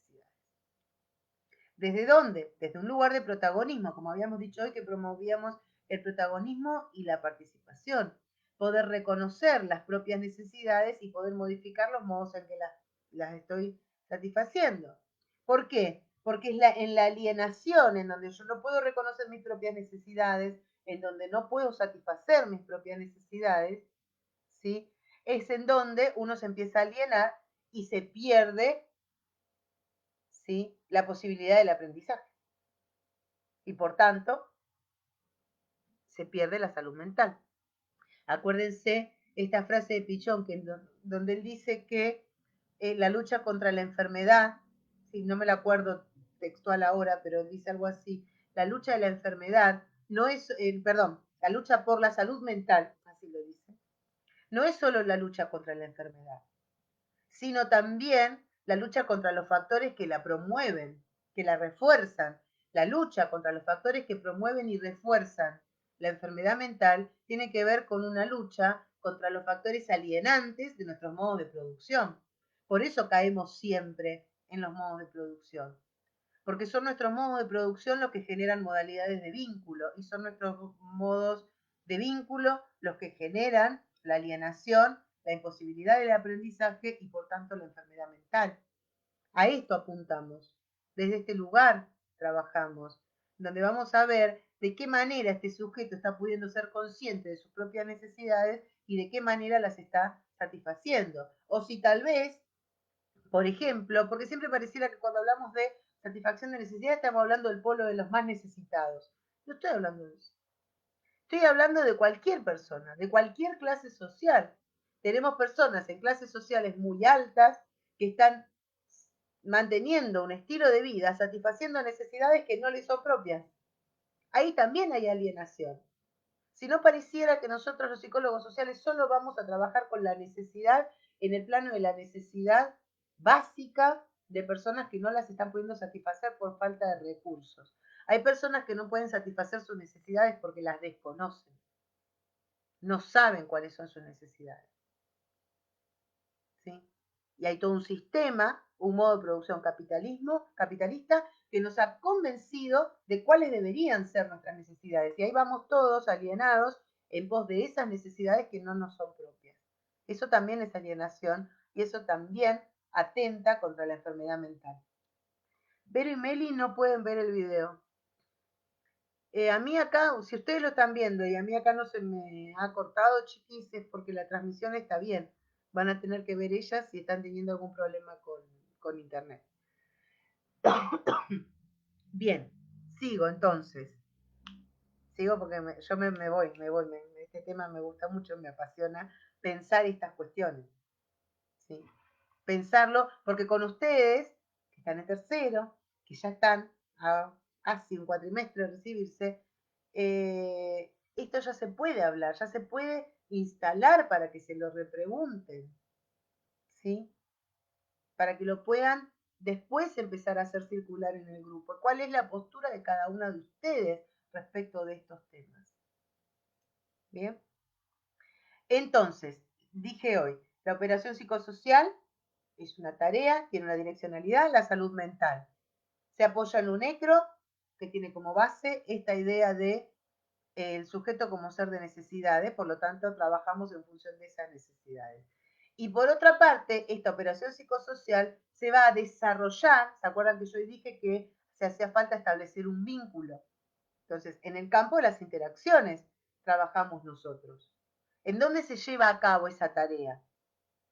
¿Desde dónde? Desde un lugar de protagonismo, como habíamos dicho hoy que promovíamos el protagonismo y la participación. Poder reconocer las propias necesidades y poder modificar los modos en que las estoy satisfaciendo. ¿Por qué? Porque es en la alienación, en donde yo no puedo reconocer mis propias necesidades, en donde no puedo satisfacer mis propias necesidades, ¿sí?, es en donde uno se empieza a alienar y se pierde, ¿sí?, la posibilidad del aprendizaje. Y por tanto, se pierde la salud mental. Acuérdense esta frase de Pichón, donde él dice que la lucha contra la enfermedad, si no me la acuerdo textual ahora, pero dice algo así, la lucha de la enfermedad no es, perdón, la lucha por la salud mental, así lo dice, no es solo la lucha contra la enfermedad, sino también la lucha contra los factores que la promueven, que la refuerzan. La lucha contra los factores que promueven y refuerzan la enfermedad mental tiene que ver con una lucha contra los factores alienantes de nuestros modos de producción. Por eso caemos siempre en los modos de producción, porque son nuestros modos de producción los que generan modalidades de vínculo y son nuestros modos de vínculo los que generan la alienación, la imposibilidad del aprendizaje y por tanto la enfermedad mental. A esto apuntamos. Desde este lugar trabajamos, donde vamos a ver de qué manera este sujeto está pudiendo ser consciente de sus propias necesidades y de qué manera las está satisfaciendo. O si tal vez, por ejemplo, porque siempre pareciera que cuando hablamos de satisfacción de necesidades estamos hablando del polo de los más necesitados. No estoy hablando de eso. Estoy hablando de cualquier persona, de cualquier clase social. Tenemos personas en clases sociales muy altas que están manteniendo un estilo de vida, satisfaciendo necesidades que no les son propias. Ahí también hay alienación. Si no pareciera que nosotros los psicólogos sociales solo vamos a trabajar con la necesidad en el plano de la necesidad básica de personas que no las están pudiendo satisfacer por falta de recursos. Hay personas que no pueden satisfacer sus necesidades porque las desconocen. No saben cuáles son sus necesidades. ¿Sí? Y hay todo un sistema, un modo de producción capitalista, que nos ha convencido de cuáles deberían ser nuestras necesidades. Y ahí vamos todos alienados en pos de esas necesidades que no nos son propias. Eso también es alienación y eso también atenta contra la enfermedad mental. Vero y Meli no pueden ver el video. A mí acá, si ustedes lo están viendo y a mí acá no se me ha cortado, chiquis, es porque la transmisión está bien. Van a tener que ver ellas si están teniendo algún problema con internet. Bien, sigo entonces. Sigo porque yo me voy. Este tema me gusta mucho, me apasiona pensar estas cuestiones. ¿Sí? Pensarlo, porque con ustedes, que están en tercero, que ya están a casi un cuatrimestre de recibirse, esto ya se puede hablar, ya se puede instalar para que se lo repregunten, ¿sí? Para que lo puedan después empezar a hacer circular en el grupo. ¿Cuál es la postura de cada una de ustedes respecto de estos temas? Bien. Entonces, dije hoy, la operación psicosocial es una tarea, tiene una direccionalidad, la salud mental. Se apoya en un ECRO que tiene como base esta idea de el sujeto como ser de necesidades, por lo tanto trabajamos en función de esas necesidades. Y por otra parte, esta operación psicosocial se va a desarrollar, ¿se acuerdan que yo dije que se hacía falta establecer un vínculo? Entonces, en el campo de las interacciones trabajamos nosotros. ¿En dónde se lleva a cabo esa tarea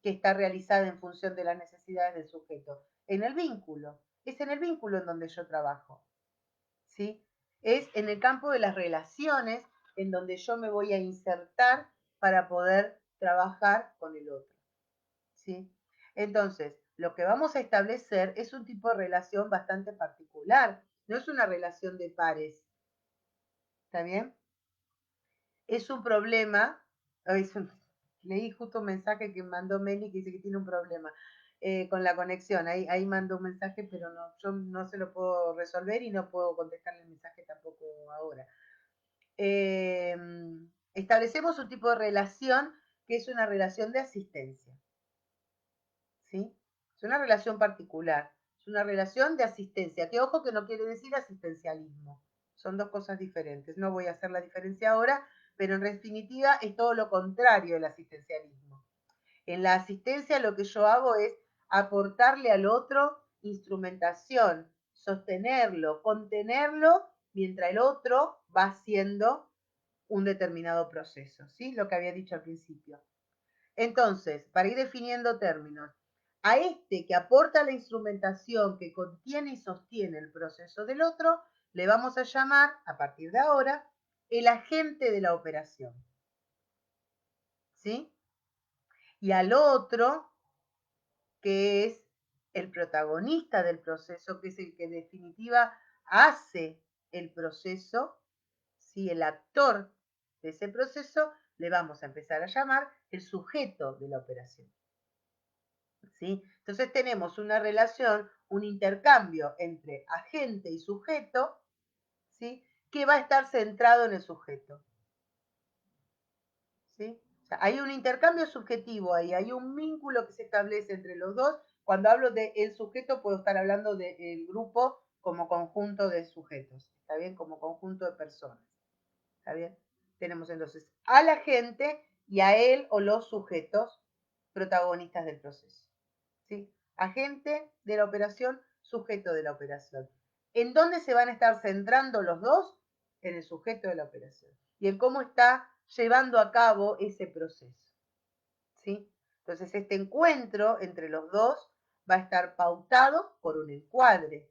que está realizada en función de las necesidades del sujeto? En el vínculo. Es en el vínculo en donde yo trabajo. ¿Sí? Es en el campo de las relaciones en donde yo me voy a insertar para poder trabajar con el otro. ¿Sí? Entonces, lo que vamos a establecer es un tipo de relación bastante particular no es una relación de pares. ¿Está bien? Es un problema, leí justo un mensaje que mandó Meli que dice que tiene un problema con la conexión. Ahí mandó un mensaje, pero no, yo no se lo puedo resolver y no puedo contestarle el mensaje tampoco ahora. Establecemos un tipo de relación que es una relación de asistencia. ¿Sí? Es una relación particular, es una relación de asistencia, que ojo que no quiere decir asistencialismo, son dos cosas diferentes. No voy a hacer la diferencia ahora, pero en definitiva es todo lo contrario del asistencialismo. En la asistencia lo que yo hago es aportarle al otro instrumentación, sostenerlo, contenerlo, mientras el otro va haciendo un determinado proceso, ¿sí? Lo que había dicho al principio. Entonces, para ir definiendo términos, a este que aporta la instrumentación que contiene y sostiene el proceso del otro, le vamos a llamar, a partir de ahora, el agente de la operación. ¿Sí? Y al otro, que es el protagonista del proceso, que es el que en definitiva hace el proceso, ¿sí? El actor de ese proceso, le vamos a empezar a llamar el sujeto de la operación. ¿Sí? Entonces tenemos una relación, un intercambio entre agente y sujeto, ¿sí? Que va a estar centrado en el sujeto. ¿Sí? O sea, hay un intercambio subjetivo ahí, hay un vínculo que se establece entre los dos. Cuando hablo de el sujeto, puedo estar hablando del grupo como conjunto de sujetos, ¿está bien? Como conjunto de personas, ¿está bien? Tenemos entonces al agente y a él o los sujetos protagonistas del proceso. ¿Sí? Agente de la operación, sujeto de la operación. ¿En dónde se van a estar centrando los dos? En el sujeto de la operación. Y en cómo está llevando a cabo ese proceso. ¿Sí? Entonces, este encuentro entre los dos va a estar pautado por un encuadre.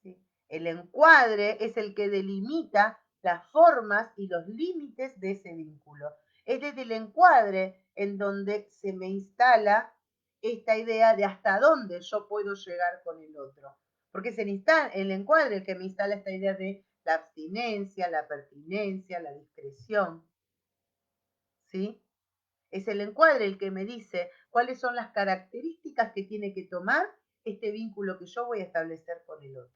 ¿Sí? El encuadre es el que delimita las formas y los límites de ese vínculo. Es desde el encuadre en donde se me instala esta idea de hasta dónde yo puedo llegar con el otro. Porque es el encuadre el que me instala esta idea de la abstinencia, la pertinencia, la discreción. ¿Sí? Es el encuadre el que me dice cuáles son las características que tiene que tomar este vínculo que yo voy a establecer con el otro.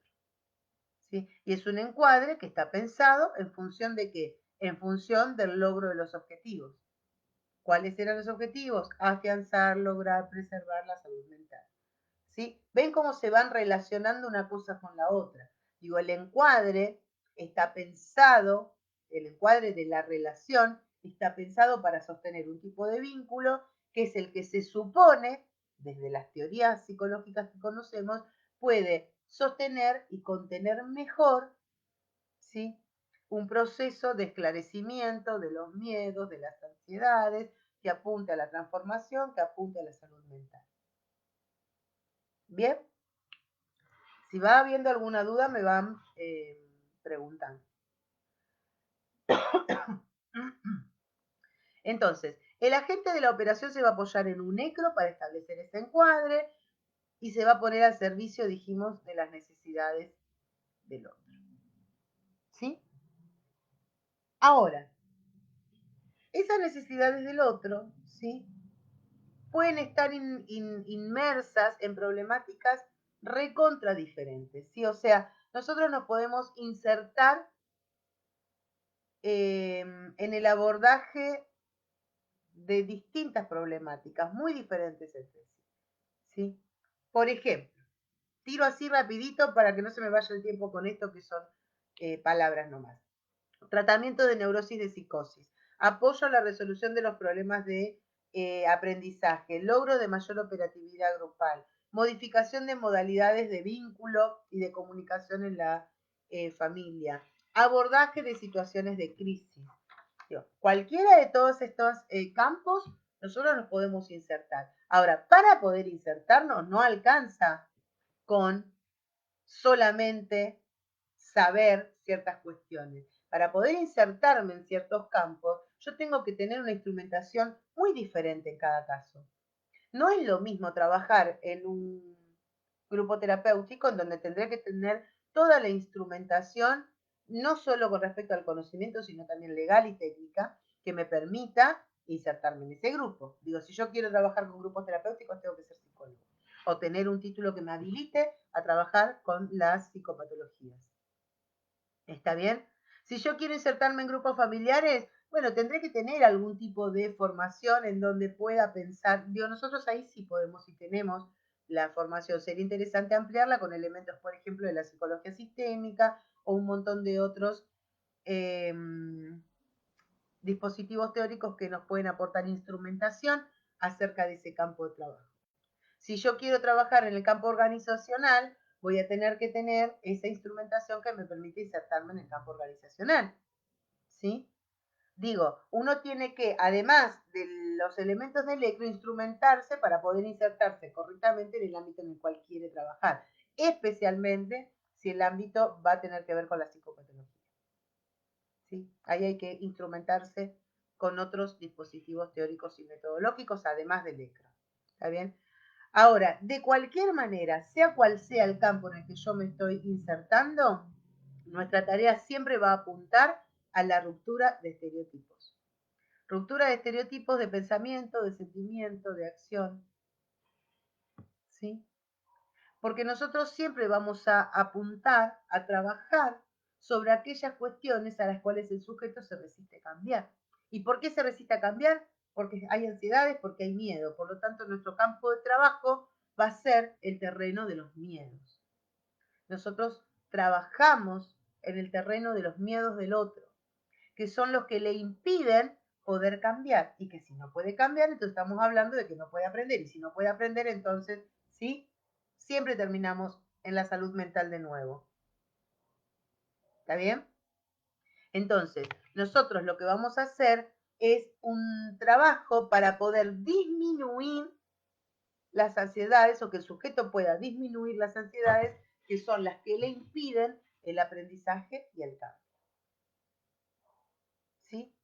¿Sí? Y es un encuadre que está pensado en función de qué? En función del logro de los objetivos. ¿Cuáles eran los objetivos? Afianzar, lograr, preservar la salud mental. ¿Sí? ¿Ven cómo se van relacionando una cosa con la otra? Digo, el encuadre está pensado, el encuadre de la relación está pensado para sostener un tipo de vínculo que es el que se supone, desde las teorías psicológicas que conocemos, puede sostener y contener mejor, ¿sí? Un proceso de esclarecimiento de los miedos, de las ansiedades, que apunte a la transformación, que apunte a la salud mental. ¿Bien? Si va habiendo alguna duda, me van preguntando. Entonces, el agente de la operación se va a apoyar en un necro para establecer ese encuadre y se va a poner al servicio, dijimos, de las necesidades del otro. ¿Sí? Ahora, esas necesidades del otro, ¿sí? Pueden estar inmersas en problemáticas recontra diferentes, ¿sí? O sea, nosotros nos podemos insertar en el abordaje de distintas problemáticas, muy diferentes entre sí, ¿sí? Por ejemplo, tiro así rapidito para que no se me vaya el tiempo con esto que son palabras nomás. Tratamiento de neurosis de psicosis, apoyo a la resolución de los problemas de aprendizaje, logro de mayor operatividad grupal, modificación de modalidades de vínculo y de comunicación en la familia, abordaje de situaciones de crisis. Cualquiera de todos estos campos nosotros nos podemos insertar. Ahora, para poder insertarnos no alcanza con solamente saber ciertas cuestiones. Para poder insertarme en ciertos campos, yo tengo que tener una instrumentación muy diferente en cada caso. No es lo mismo trabajar en grupo terapéutico en donde tendré que tener toda la instrumentación, no solo con respecto al conocimiento, sino también legal y técnica, que me permita insertarme en ese grupo. Digo, si yo quiero trabajar con grupos terapéuticos, tengo que ser psicólogo o tener un título que me habilite a trabajar con las psicopatologías. ¿Está bien? Si yo quiero insertarme en grupos familiares, bueno, tendré que tener algún tipo de formación en donde pueda pensar. Digo, nosotros ahí sí podemos y tenemos la formación. Sería interesante ampliarla con elementos, por ejemplo, de la psicología sistémica o un montón de otros eh, dispositivos teóricos que nos pueden aportar instrumentación acerca de ese campo de trabajo. Si yo quiero trabajar en el campo organizacional, voy a tener que tener esa instrumentación que me permite insertarme en el campo organizacional. ¿Sí? Digo, uno tiene que, además de los elementos de electro, instrumentarse para poder insertarse correctamente en el ámbito en el cual quiere trabajar, especialmente si el ámbito va a tener que ver con la psicopatología. ¿Sí? Ahí hay que instrumentarse con otros dispositivos teóricos y metodológicos, además del electro. ¿Está bien? Ahora, de cualquier manera, sea cual sea el campo en el que yo me estoy insertando, nuestra tarea siempre va a apuntar a la ruptura de estereotipos. Ruptura de estereotipos de pensamiento, de sentimiento, de acción. ¿Sí? Porque nosotros siempre vamos a apuntar, a trabajar sobre aquellas cuestiones a las cuales el sujeto se resiste a cambiar. ¿Y por qué se resiste a cambiar? Porque hay ansiedades, porque hay miedo. Por lo tanto, nuestro campo de trabajo va a ser el terreno de los miedos. Nosotros trabajamos en el terreno de los miedos del otro, que son los que le impiden poder cambiar, y que si no puede cambiar, entonces estamos hablando de que no puede aprender, y si no puede aprender, entonces, ¿sí? Siempre terminamos en la salud mental de nuevo. ¿Está bien? Entonces, nosotros lo que vamos a hacer es un trabajo para poder disminuir las ansiedades o que el sujeto pueda disminuir las ansiedades que son las que le impiden el aprendizaje y el cambio. ¿Sí?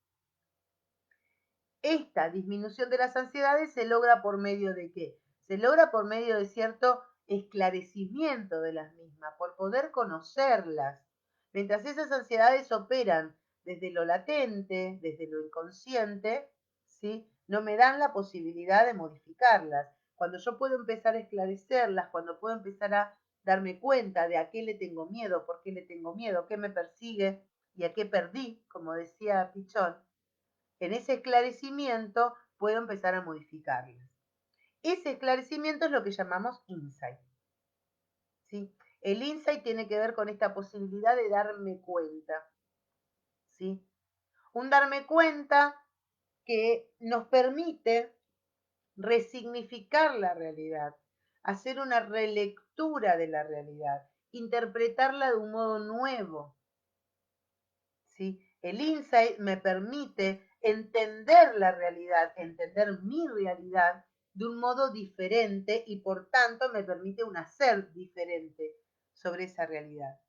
Esta disminución de las ansiedades se logra por medio de qué? Se logra por medio de cierto esclarecimiento de las mismas, por poder conocerlas. Mientras esas ansiedades operan desde lo latente, desde lo inconsciente, ¿sí? No me dan la posibilidad de modificarlas. Cuando yo puedo empezar a esclarecerlas, cuando puedo empezar a darme cuenta de a qué le tengo miedo, por qué le tengo miedo, qué me persigue y a qué perdí, como decía Pichón, en ese esclarecimiento puedo empezar a modificarlas. Ese esclarecimiento es lo que llamamos insight. ¿Sí? El insight tiene que ver con esta posibilidad de darme cuenta. ¿Sí? Un darme cuenta que nos permite resignificar la realidad, hacer una relectura de la realidad, interpretarla de un modo nuevo. ¿Sí? El insight me permite entender la realidad, entender mi realidad de un modo diferente y por tanto me permite un hacer diferente sobre esa realidad.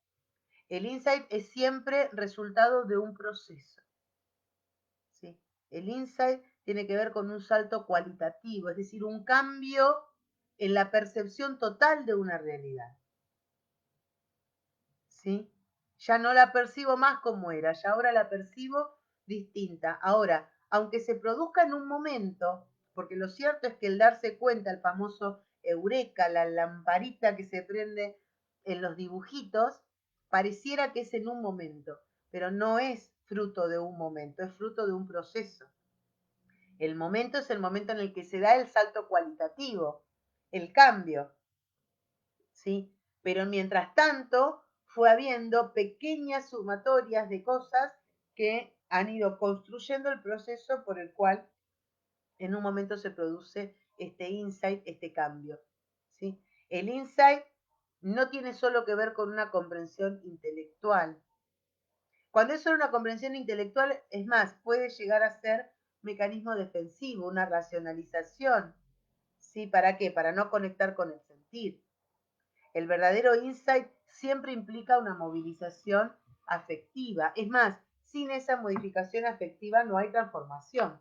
El insight es siempre resultado de un proceso. ¿Sí? El insight tiene que ver con un salto cualitativo, es decir, un cambio en la percepción total de una realidad. ¿Sí? Ya no la percibo más como era, ya ahora la percibo distinta. Ahora, aunque se produzca en un momento, porque lo cierto es que el darse cuenta, el famoso eureka, la lamparita que se prende en los dibujitos, pareciera que es en un momento, pero no es fruto de un momento, es fruto de un proceso. El momento es el momento en el que se da el salto cualitativo, el cambio, ¿sí? Pero mientras tanto fue habiendo pequeñas sumatorias de cosas que han ido construyendo el proceso por el cual en un momento se produce este insight, este cambio, ¿sí? El insight no tiene solo que ver con una comprensión intelectual. Cuando es solo una comprensión intelectual, es más, puede llegar a ser mecanismo defensivo, una racionalización, ¿sí? ¿Para qué? Para no conectar con el sentir. El verdadero insight siempre implica una movilización afectiva. Es más, sin esa modificación afectiva no hay transformación.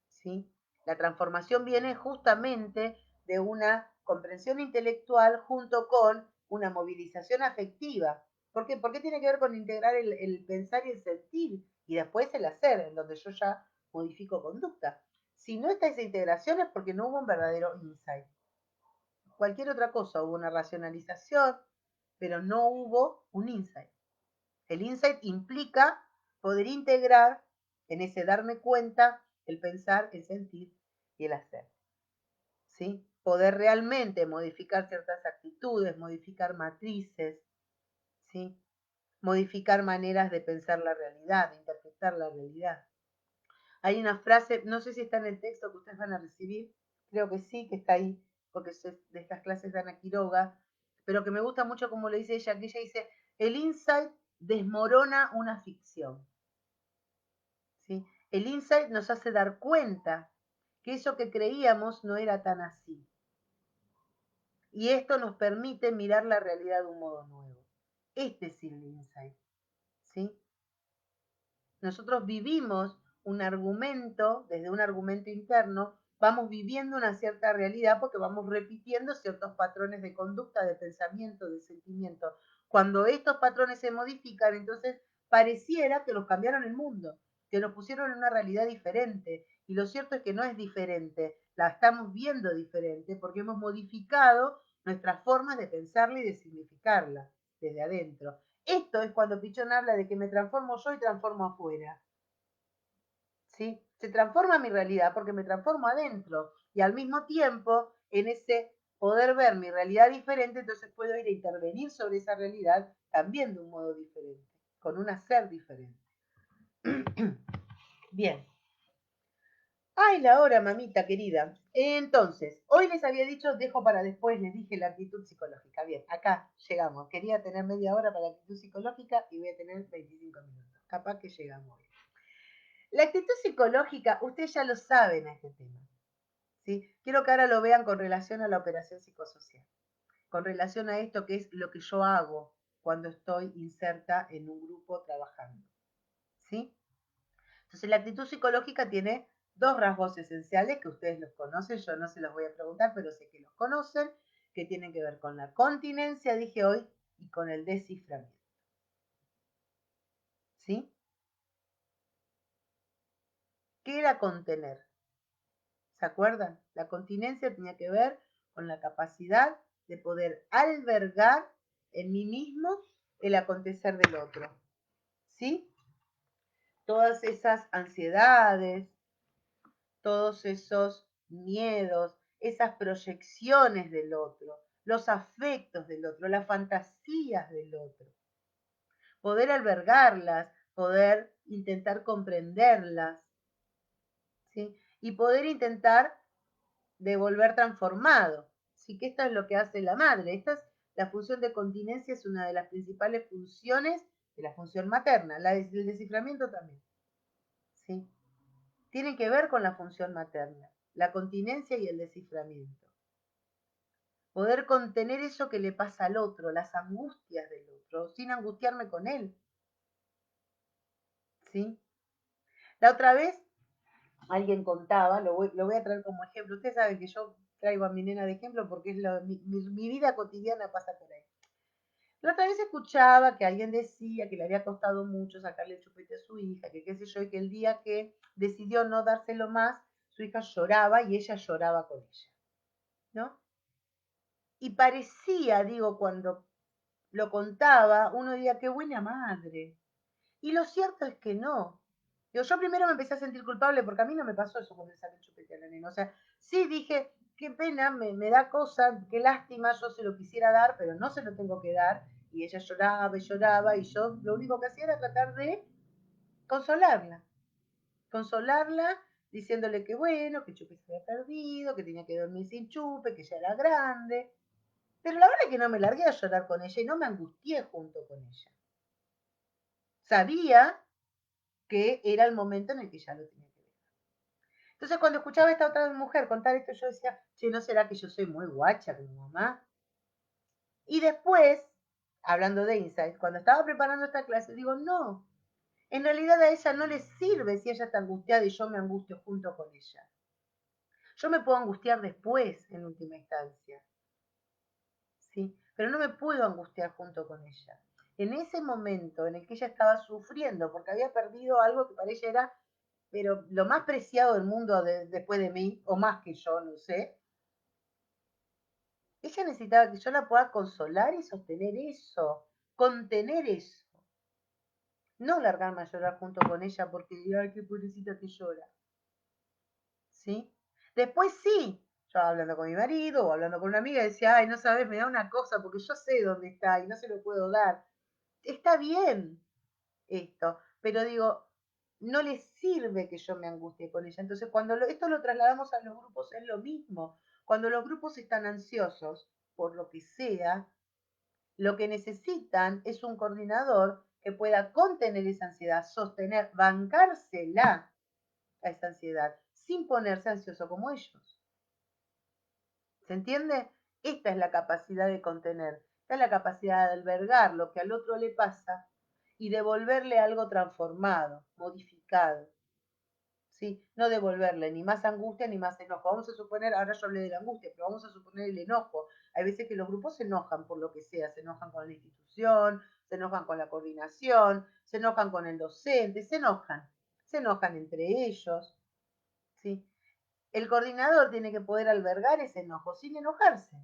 ¿Sí? La transformación viene justamente de una comprensión intelectual junto con una movilización afectiva. ¿Por qué? Porque tiene que ver con integrar el pensar y el sentir y después el hacer, en donde yo ya modifico conducta. Si no está esa integración es porque no hubo un verdadero insight. Cualquier otra cosa, hubo una racionalización, pero no hubo un insight. El insight implica poder integrar en ese darme cuenta el pensar, el sentir y el hacer. ¿Sí? Poder realmente modificar ciertas actitudes, modificar matrices, ¿sí? Modificar maneras de pensar la realidad, de interpretar la realidad. Hay una frase, no sé si está en el texto que ustedes van a recibir, creo que sí, que está ahí, porque de estas clases de Ana Quiroga, pero que me gusta mucho como le dice ella, que ella dice, el insight desmorona una ficción. ¿Sí? El insight nos hace dar cuenta que eso que creíamos no era tan así. Y esto nos permite mirar la realidad de un modo nuevo. Este es el insight. ¿Sí? Nosotros vivimos un argumento, desde un argumento interno, vamos viviendo una cierta realidad porque vamos repitiendo ciertos patrones de conducta, de pensamiento, de sentimiento. Cuando estos patrones se modifican, entonces pareciera que nos cambiaron el mundo, que nos pusieron en una realidad diferente. Y lo cierto es que no es diferente, la estamos viendo diferente porque hemos modificado nuestras formas de pensarla y de significarla desde adentro. Esto es cuando Pichón habla de que me transformo yo y transformo afuera. ¿Sí? Se transforma mi realidad porque me transformo adentro y al mismo tiempo en ese poder ver mi realidad diferente, entonces puedo ir a intervenir sobre esa realidad también de un modo diferente, con un hacer diferente. Bien. Ay, la hora, mamita querida. Entonces, hoy les había dicho, dejo para después, les dije la actitud psicológica. Bien, acá llegamos. Quería tener media hora para la actitud psicológica y voy a tener 25 minutos. Capaz que llegamos hoy. La actitud psicológica, ustedes ya lo saben este tema. ¿Sí? Quiero que ahora lo vean con relación a la operación psicosocial. Con relación a esto que es lo que yo hago cuando estoy inserta en un grupo trabajando. ¿Sí? Entonces la actitud psicológica tiene dos rasgos esenciales que ustedes los conocen, yo no se los voy a preguntar, pero sé que los conocen, que tienen que ver con la continencia, dije hoy, y con el desciframiento. ¿Sí? ¿Qué era contener? ¿Se acuerdan? La continencia tenía que ver con la capacidad de poder albergar en mí mismo el acontecer del otro. ¿Sí? Todas esas ansiedades, todos esos miedos, esas proyecciones del otro, los afectos del otro, las fantasías del otro. Poder albergarlas, poder intentar comprenderlas, ¿sí? Y poder intentar devolver transformado. Así que esto es lo que hace la madre. Esta es la función de continencia, es una de las principales funciones de la función materna, la del desciframiento también. ¿Sí? Tiene que ver con la función materna, la continencia y el desciframiento. Poder contener eso que le pasa al otro, las angustias del otro, sin angustiarme con él. ¿Sí? La otra vez alguien contaba, lo voy a traer como ejemplo. Ustedes saben que yo traigo a mi nena de ejemplo porque es mi vida cotidiana pasa por ahí. La otra vez escuchaba que alguien decía que le había costado mucho sacarle el chupete a su hija, que qué sé yo, y que el día que decidió no dárselo más, su hija lloraba y ella lloraba con ella, ¿no? Y parecía, digo, cuando lo contaba, uno diría, qué buena madre. Y lo cierto es que no. Yo primero me empecé a sentir culpable porque a mí no me pasó eso cuando le saqué el chupete a la nena. O sea, sí dije, qué pena, me da cosa, qué lástima, yo se lo quisiera dar, pero no se lo tengo que dar. Y ella lloraba y lloraba y yo lo único que hacía era tratar de consolarla. Consolarla diciéndole que bueno, que el chupe se había perdido, que tenía que dormir sin chupe, que ya era grande. Pero la verdad es que no me largué a llorar con ella y no me angustié junto con ella. Sabía que era el momento en el que ya lo tenía que ver. Entonces cuando escuchaba a esta otra mujer contar esto, yo decía, che, ¿no será que yo soy muy guacha como mamá? Y después, hablando de insight, cuando estaba preparando esta clase, digo, no, en realidad a ella no le sirve si ella está angustiada y yo me angustio junto con ella. Yo me puedo angustiar después, en última instancia. ¿sí? Pero no me puedo angustiar junto con ella. En ese momento en el que ella estaba sufriendo porque había perdido algo que para ella era, pero lo más preciado del mundo después de mí, o más que yo, no sé, ella necesitaba que yo la pueda consolar y sostener eso, contener eso. No largarme a llorar junto con ella porque, ay, qué pobrecita que llora. ¿Sí? Después sí, yo hablando con mi marido o hablando con una amiga decía, ay, no sabes, me da una cosa porque yo sé dónde está y no se lo puedo dar. Está bien esto, pero digo, no le sirve que yo me angustie con ella. Entonces, cuando esto lo trasladamos a los grupos, es lo mismo. Cuando los grupos están ansiosos, por lo que sea, lo que necesitan es un coordinador que pueda contener esa ansiedad, sostener, bancársela a esa ansiedad, sin ponerse ansioso como ellos. ¿Se entiende? Esta es la capacidad de contener, esta es la capacidad de albergar lo que al otro le pasa y devolverle algo transformado, modificado. ¿Sí? No devolverle ni más angustia ni más enojo. Vamos a suponer, ahora yo hablé de la angustia, pero vamos a suponer el enojo. Hay veces que los grupos se enojan por lo que sea, se enojan con la institución, se enojan con la coordinación, se enojan con el docente, se enojan entre ellos. ¿Sí? El coordinador tiene que poder albergar ese enojo sin enojarse.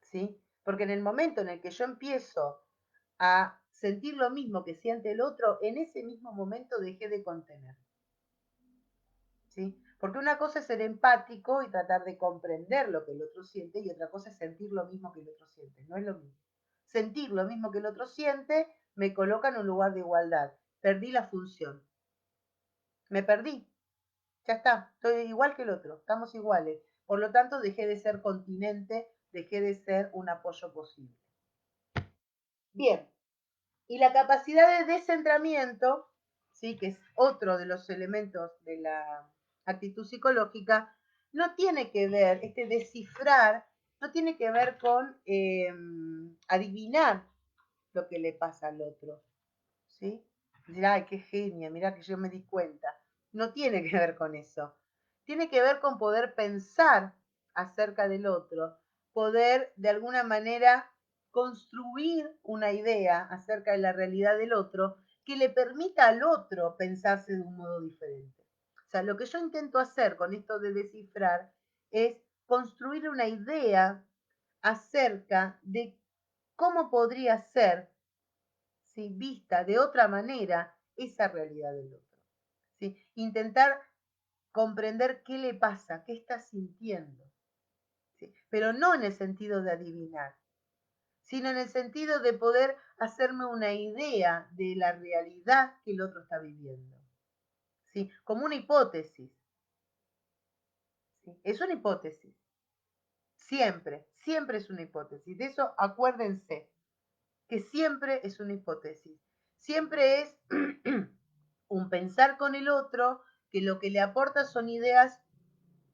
¿Sí? Porque en el momento en el que yo empiezo a sentir lo mismo que siente el otro, en ese mismo momento dejé de contener. ¿Sí? Porque una cosa es ser empático y tratar de comprender lo que el otro siente y otra cosa es sentir lo mismo que el otro siente. No es lo mismo. Sentir lo mismo que el otro siente me coloca en un lugar de igualdad. Perdí la función. Me perdí. Ya está. Estoy igual que el otro. Estamos iguales. Por lo tanto, dejé de ser continente, dejé de ser un apoyo posible. Bien. Y la capacidad de descentramiento, ¿sí? Que es otro de los elementos de la actitud psicológica, no tiene que ver, este descifrar, no tiene que ver con adivinar lo que le pasa al otro. ¿Sí? Decir, ay, qué genia, mira que yo me di cuenta. No tiene que ver con eso. Tiene que ver con poder pensar acerca del otro, poder de alguna manera construir una idea acerca de la realidad del otro que le permita al otro pensarse de un modo diferente. O sea, lo que yo intento hacer con esto de descifrar es construir una idea acerca de cómo podría ser, ¿sí?, vista de otra manera esa realidad del otro. ¿Sí? Intentar comprender qué le pasa, qué está sintiendo. ¿Sí? Pero no en el sentido de adivinar, sino en el sentido de poder hacerme una idea de la realidad que el otro está viviendo. ¿Sí? Como una hipótesis. ¿Sí? Es una hipótesis. Siempre, siempre es una hipótesis. De eso acuérdense, que siempre es una hipótesis. Siempre es un pensar con el otro que lo que le aporta son ideas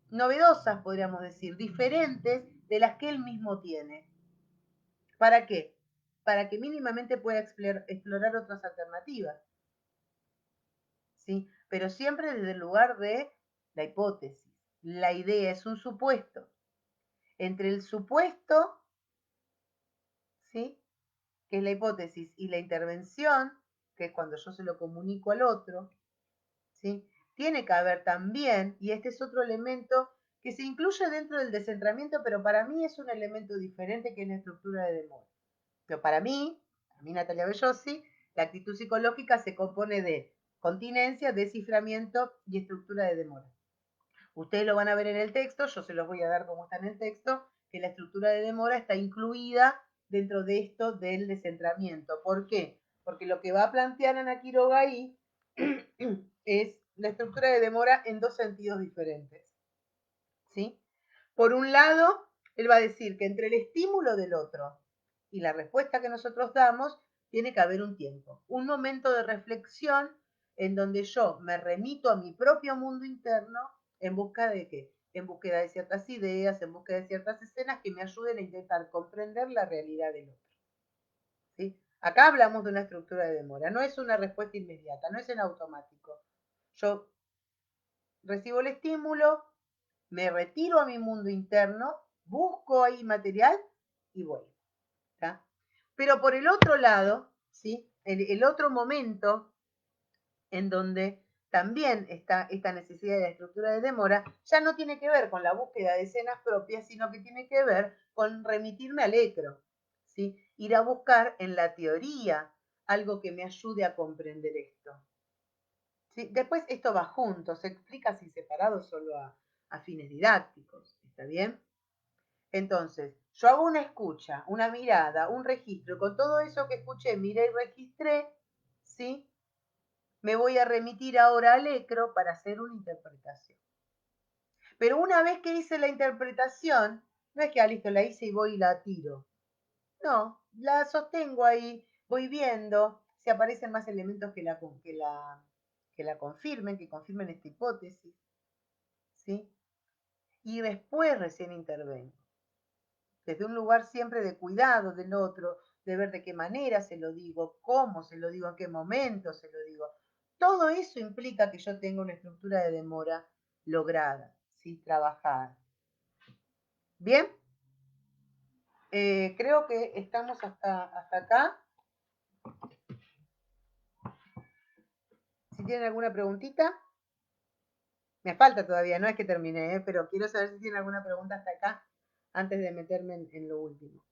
novedosas, podríamos decir, diferentes de las que él mismo tiene. ¿Para qué? Para que mínimamente pueda explorar otras alternativas. ¿Sí? Pero siempre desde el lugar de la hipótesis. La idea es un supuesto. Entre el supuesto, ¿sí?, que es la hipótesis, y la intervención, que es cuando yo se lo comunico al otro, ¿sí?, tiene que haber también, y este es otro elemento que se incluye dentro del descentramiento, pero para mí es un elemento diferente, que es la estructura de demora. Pero para mí Natalia Bellosi, la actitud psicológica se compone de continencia, desciframiento y estructura de demora. Ustedes lo van a ver en el texto, yo se los voy a dar como está en el texto, que la estructura de demora está incluida dentro de esto del descentramiento. ¿Por qué? Porque lo que va a plantear Ana Quiroga ahí es la estructura de demora en dos sentidos diferentes. ¿Sí? Por un lado, él va a decir que entre el estímulo del otro y la respuesta que nosotros damos, tiene que haber un tiempo, un momento de reflexión en donde yo me remito a mi propio mundo interno en busca de qué, en búsqueda de ciertas ideas, en búsqueda de ciertas escenas que me ayuden a intentar comprender la realidad del otro. ¿Sí? Acá hablamos de una estructura de demora, no es una respuesta inmediata, no es en automático. Yo recibo el estímulo, me retiro a mi mundo interno busco ahí material y voy. ¿Tá? Pero por el otro lado, ¿sí? El otro momento en donde también está esta necesidad de la estructura de demora, ya no tiene que ver con la búsqueda de escenas propias, sino que tiene que ver con remitirme al ecro, ¿sí? Ir a buscar en la teoría algo que me ayude a comprender esto. ¿Sí? Después esto va junto, se explica así separado solo a fines didácticos, ¿está bien? Entonces, yo hago una escucha, una mirada, un registro, con todo eso que escuché, miré y registré, ¿sí? Me voy a remitir ahora al ECRO para hacer una interpretación. Pero una vez que hice la interpretación, no es que, listo, la hice y voy y la tiro. No, la sostengo ahí, voy viendo si aparecen más elementos que la confirmen, que confirmen esta hipótesis, ¿sí? Y después recién intervengo. Desde un lugar siempre de cuidado del otro, de ver de qué manera se lo digo, cómo se lo digo, en qué momento se lo digo. Todo eso implica que yo tenga una estructura de demora lograda, ¿sí? Trabajada. Bien, creo que estamos hasta acá. Si tienen alguna preguntita, me falta todavía, no es que terminé, pero quiero saber si tienen alguna pregunta hasta acá antes de meterme en lo último.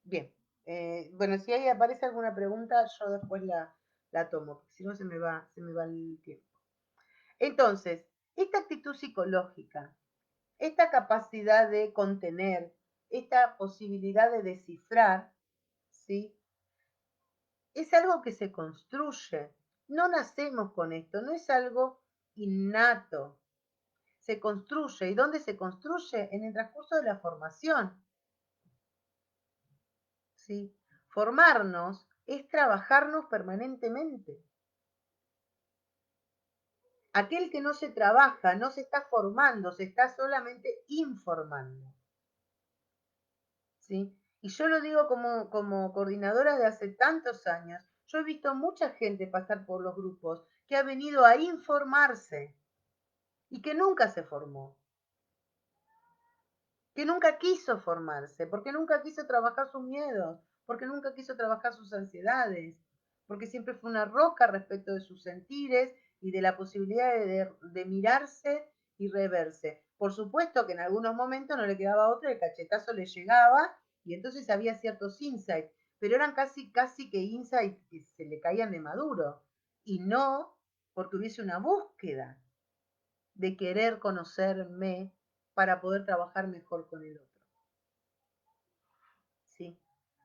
Bien, bueno, si ahí aparece alguna pregunta, yo después la tomo, porque si no se me va el tiempo. Entonces, esta actitud psicológica, esta capacidad de contener, esta posibilidad de descifrar, ¿sí? Es algo que se construye. No nacemos con esto, no es algo innato. Se construye. ¿Y dónde se construye? En el transcurso de la formación. ¿Sí? Formarnos es trabajarnos permanentemente. Aquel que no se trabaja, no se está formando, se está solamente informando. ¿Sí? Y yo lo digo como coordinadora de hace tantos años, yo he visto mucha gente pasar por los grupos que ha venido a informarse y que nunca se formó, que nunca quiso formarse, porque nunca quiso trabajar sus miedos, porque nunca quiso trabajar sus ansiedades, porque siempre fue una roca respecto de sus sentires y de la posibilidad de mirarse y reverse. Por supuesto que en algunos momentos no le quedaba otra, el cachetazo le llegaba y entonces había ciertos insights, pero eran casi que insights que se le caían de maduro y no porque hubiese una búsqueda de querer conocerme para poder trabajar mejor con el otro. ¿Sí?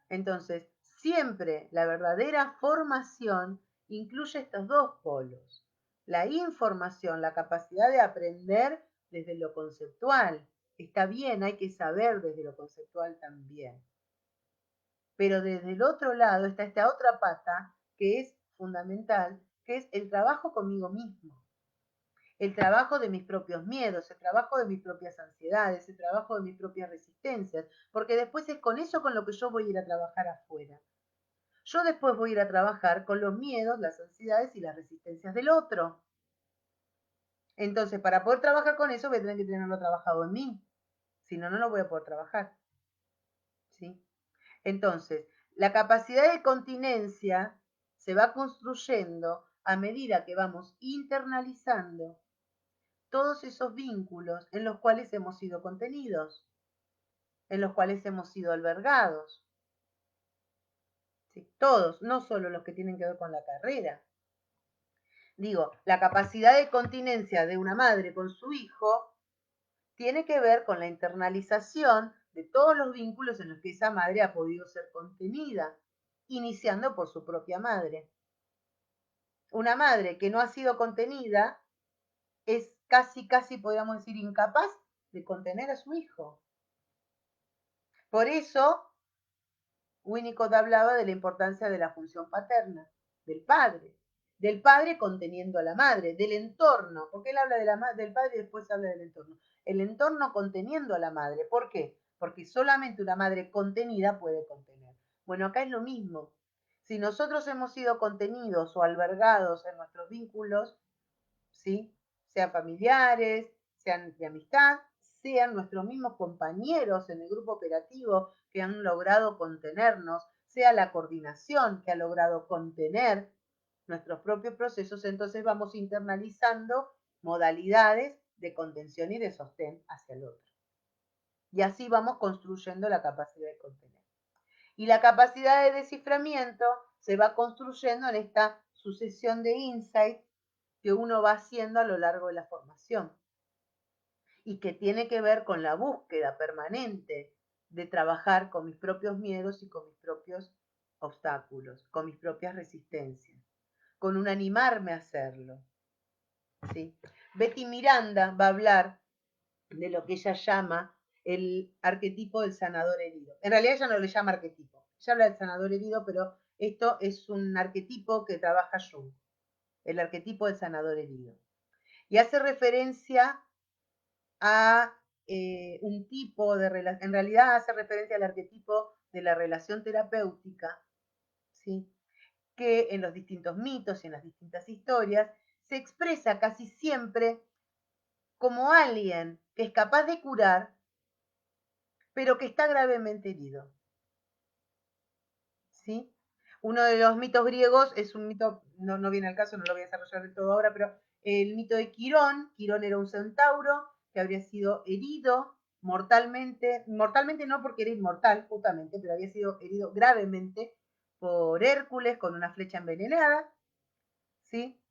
Entonces, siempre la verdadera formación incluye estos dos polos. La información, la capacidad de aprender desde lo conceptual. Está bien, hay que saber desde lo conceptual también. Pero desde el otro lado está esta otra pata que es fundamental, que es el trabajo conmigo mismo. El trabajo de mis propios miedos, el trabajo de mis propias ansiedades, el trabajo de mis propias resistencias, porque después es con eso con lo que yo voy a ir a trabajar afuera. Yo después voy a ir a trabajar con los miedos, las ansiedades y las resistencias del otro. Entonces, para poder trabajar con eso, voy a tener que tenerlo trabajado en mí. Si no, no lo voy a poder trabajar. ¿Sí? Entonces, la capacidad de continencia se va construyendo a medida que vamos internalizando todos esos vínculos en los cuales hemos sido contenidos, en los cuales hemos sido albergados. ¿Sí? Todos, no solo los que tienen que ver con la carrera. Digo, la capacidad de continencia de una madre con su hijo tiene que ver con la internalización de todos los vínculos en los que esa madre ha podido ser contenida, iniciando por su propia madre. Una madre que no ha sido contenida es casi podríamos decir, incapaz de contener a su hijo. Por eso, Winnicott hablaba de la importancia de la función paterna, del padre conteniendo a la madre, del entorno, porque él habla del padre y después habla del entorno. El entorno conteniendo a la madre. ¿Por qué? Porque solamente una madre contenida puede contener. Bueno, acá es lo mismo. Si nosotros hemos sido contenidos o albergados en nuestros vínculos, ¿sí? Sean familiares, sean de amistad, sean nuestros mismos compañeros en el grupo operativo que han logrado contenernos, sea la coordinación que ha logrado contener nuestros propios procesos, entonces vamos internalizando modalidades de contención y de sostén hacia el otro. Y así vamos construyendo la capacidad de contener. Y la capacidad de desciframiento se va construyendo en esta sucesión de insights que uno va haciendo a lo largo de la formación y que tiene que ver con la búsqueda permanente de trabajar con mis propios miedos y con mis propios obstáculos, con mis propias resistencias, con un animarme a hacerlo. ¿Sí? Betty Miranda va a hablar de lo que ella llama el arquetipo del sanador herido. En realidad ella no le llama arquetipo, ella habla del sanador herido, pero esto es un arquetipo que trabaja Jung, el arquetipo del sanador herido. Y hace referencia a un tipo de relación, en realidad hace referencia al arquetipo de la relación terapéutica, ¿sí? Que en los distintos mitos y en las distintas historias se expresa casi siempre como alguien que es capaz de curar, pero que está gravemente herido. ¿Sí? Uno de los mitos griegos es un mito, no viene al caso, no lo voy a desarrollar del todo ahora, pero el mito de Quirón. Quirón era un centauro que habría sido herido mortalmente no porque era inmortal, justamente, pero había sido herido gravemente por Hércules con una flecha envenenada, ¿sí?